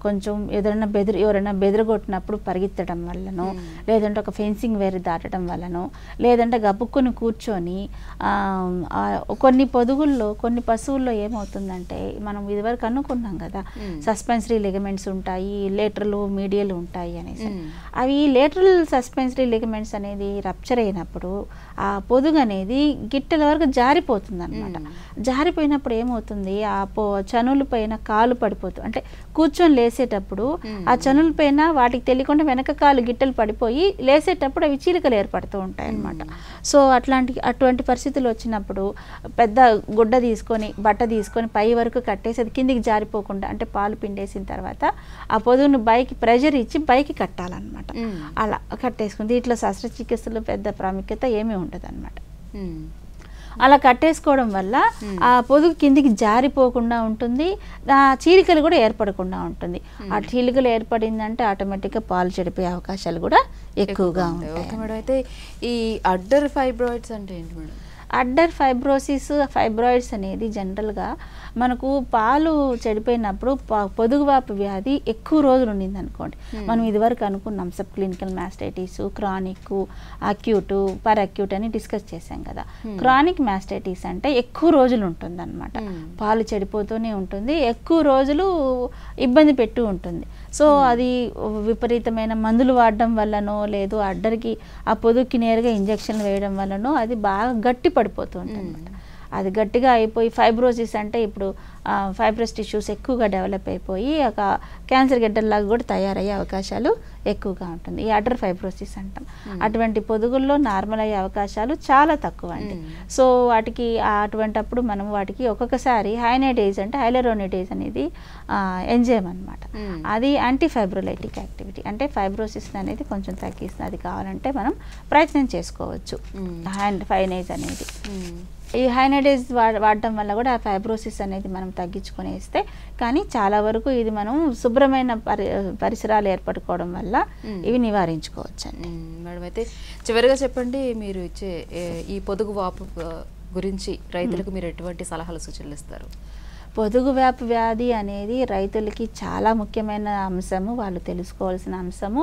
కొంచెం ఎవరైనా బెదిరగొట్టినప్పుడు పరిగెత్తడం వల్లనో, లేదంటే ఒక ఫెన్సింగ్ వేరు దాటడం వల్లనో, లేదంటే గబుక్కుని కూర్చొని కొన్ని పొదుగుల్లో కొన్ని పశువుల్లో ఏమవుతుందంటే మనం ఇదివరకు అనుకున్నాం కదా సస్పెన్సరీ లిగమెంట్స్ ఉంటాయి, లేటరల్ మీడియల్ ఉంటాయి అనేసి. అవి లేటరల్ సస్పెన్సరీ లిగమెంట్స్ అనేది రప్చర్ అయినప్పుడు ఆ పొదుగు అనేది గిట్టెల వరకు జారిపోతుంది అనమాట. జారిపోయినప్పుడు ఏమవుతుంది, ఆ చనుల పైన కాలు పడిపోతుంది. అంటే కూర్చొని లేసేటప్పుడు ఆ చనుల పైన వాటికి తెలియకుండా వెనక కాలు గిట్టెలు పడిపోయి లేసేటప్పుడు అవి చీలికలు ఏర్పడుతూ ఉంటాయి అన్నమాట. సో అటువంటి పరిస్థితులు వచ్చినప్పుడు పెద్ద గుడ్డ తీసుకొని బట్ట తీసుకొని పై వరకు కట్టేసి అది కిందికి జారిపోకుండా, అంటే పాలు పిండేసిన తర్వాత ఆ పొదుగును పైకి ప్రెషర్ ఇచ్చి పైకి కట్టాలన్నమాట. అలా కట్టేసుకుంది. ఇట్లా శస్త్రచికిత్సలో పెద్ద ప్రాముఖ్యత ఏమీ ఉండదు అనమాట. అలా కట్టేసుకోవడం వల్ల ఆ పొదుగు కిందికి జారిపోకుండా ఉంటుంది, ఆ చీలికలు కూడా ఏర్పడకుండా ఉంటుంది. ఆ చీలికలు ఏర్పడిందంటే ఆటోమేటిక్గా పాలు చెడిపోయే అవకాశాలు కూడా ఎక్కువగా ఉంటాయి. మేడం, అయితే ఈ అడ్డర్ ఫైబ్రాయిడ్స్ అంటే ఏంటి మేడం? అడ్డర్ ఫైబ్రాయిడ్స్ అనేది జనరల్గా మనకు పాలు చెడిపోయినప్పుడు పొదుగువాపు వ్యాధి ఎక్కువ రోజులు ఉండింది అనుకోండి. మనం ఇదివరకు అనుకున్నాం sub clinical mastitis, chronic, acute, per acute అని డిస్కస్ చేశాం కదా. క్రానిక్ మాస్టైటిస్ అంటే ఎక్కువ రోజులు ఉంటుంది అనమాట, పాలు చెడిపోతూనే ఉంటుంది, ఎక్కువ రోజులు ఇబ్బంది పెట్టు ఉంటుంది. సో అది విపరీతమైన మందులు వాడడం వల్లనో లేదు అడ్డర్కి ఆ పొదుగుకి నేరుగా ఇంజక్షన్లు వేయడం వల్లనో అది బాగా గట్టి పడిపోతూ ఉంటుంది అనమాట. అది గట్టిగా అయిపోయి ఫైబ్రోసిస్ అంటే ఇప్పుడు ఫైబ్రస్ టిష్యూస్ ఎక్కువగా డెవలప్ అయిపోయి ఒక క్యాన్సర్ గడ్డల్లాగా కూడా తయారయ్యే అవకాశాలు ఎక్కువగా ఉంటుంది. ఈ అడ్డర్ ఫైబ్రోసిస్ అంటాం. అటువంటి పొదుగుల్లో నార్మల్ అయ్యే అవకాశాలు చాలా తక్కువ అండి. సో వాటికి అటువంటప్పుడు మనం వాటికి ఒక్కొక్కసారి హైనైడేజ్ అంటే హైలరోనిడేజ్ అనేది ఎంజైమ్ అనమాట. అది యాంటీ ఫైబ్రోలైటిక్ యాక్టివిటీ, అంటే ఫైబ్రోసిస్ అనేది కొంచెం తగ్గిస్తుంది. అది కావాలంటే మనం ప్రయత్నం చేసుకోవచ్చు హైనైజ్ అనేది. ఈ హైనైడేజ్ వాడటం వల్ల కూడా ఆ ఫైబ్రోసిస్ అనేది మనం తగ్గించుకునేస్తే, కానీ చాలా వరకు ఇది మనం శుభ్రమైన పరిసరాలు ఏర్పడుకోవడం వల్ల ఇవి నివారించుకోవచ్చండి. మేడం, అయితే చివరిగా చెప్పండి, మీరు ఇచ్చే ఈ పొదుగు వాపు గురించి రైతులకు మీరు ఎటువంటి సలహాలు సూచనలు ఇస్తారు? పొదుగువ్యాపు వ్యాధి అనేది రైతులకి చాలా ముఖ్యమైన అంశము, వాళ్ళు తెలుసుకోవాల్సిన అంశము.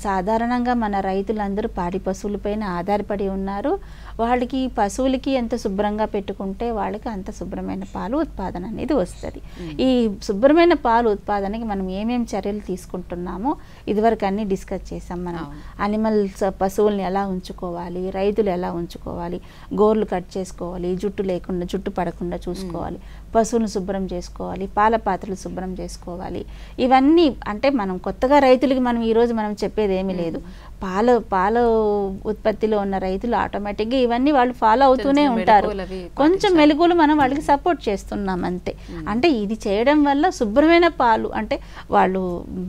సాధారణంగా మన రైతులందరూ పాడి పశువులపైన ఆధారపడి ఉన్నారు. వాళ్ళకి పశువులకి ఎంత శుభ్రంగా పెట్టుకుంటే వాళ్ళకి అంత శుభ్రమైన పాలు ఉత్పాదన అనేది వస్తుంది. ఈ శుభ్రమైన పాలు ఉత్పాదనకి మనం ఏమేమి చర్యలు తీసుకుంటున్నామో ఇదివరకు అన్నీ డిస్కస్ చేసాం. మనం అనిమల్స్ పశువుల్ని ఎలా ఉంచుకోవాలి, రైతులు ఎలా ఉంచుకోవాలి, గోర్లు కట్ చేసుకోవాలి, జుట్టు పడకుండా చూసుకోవాలి, పశువులను శుభ్రం చేసుకోవాలి, పాల పాత్రలు శుభ్రం చేసుకోవాలి. ఇవన్నీ అంటే మనం కొత్తగా రైతులకి మనం ఈరోజు మనం చెప్పేది ఏమీ లేదు. పాల ఉత్పత్తిలో ఉన్న రైతులు ఆటోమేటిక్గా ఇవన్నీ వాళ్ళు ఫాలో అవుతూనే ఉంటారు. కొంచెం మెలుగులు మనం వాళ్ళకి సపోర్ట్ చేస్తున్నాం అంతే. అంటే ఇది చేయడం వల్ల శుభ్రమైన పాలు అంటే వాళ్ళు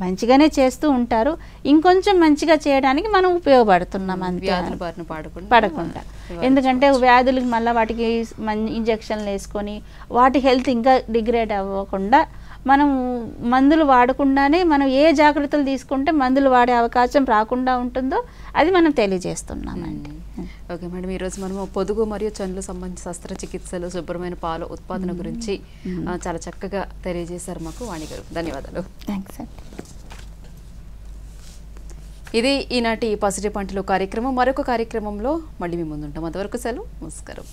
మంచిగానే చేస్తూ ఉంటారు, ఇంకొంచెం మంచిగా చేయడానికి మనం ఉపయోగపడుతున్నాం అంతే, పడకుండా. ఎందుకంటే వ్యాధులకి మళ్ళీ వాటికి ఇంజక్షన్లు వేసుకొని వాటి హెల్త్ ఇంకా డిగ్రేడ్ అవ్వకుండా మనం మందులు వాడకుండానే మనం ఏ జాగ్రత్తలు తీసుకుంటే మందులు వాడే అవకాశం రాకుండా ఉంటుందో అది మనం తెలియజేస్తున్నామండి. ఓకే మేడం, ఈరోజు మనము పొదుగు మరియు చనులు సంబంధించిన శస్త్రచికిత్సలు, శుభ్రమైన పాల ఉత్పాదన గురించి చాలా చక్కగా తెలియజేశారు మాకు. వాణి గారు, ధన్యవాదాలు. థ్యాంక్స్ అండి. ఇది ఈనాటి పసిడి పంటలు కార్యక్రమం. మరొక కార్యక్రమంలో మళ్ళీ మీ ముందుంటాం. అంతవరకు సెలవు, నమస్కారం.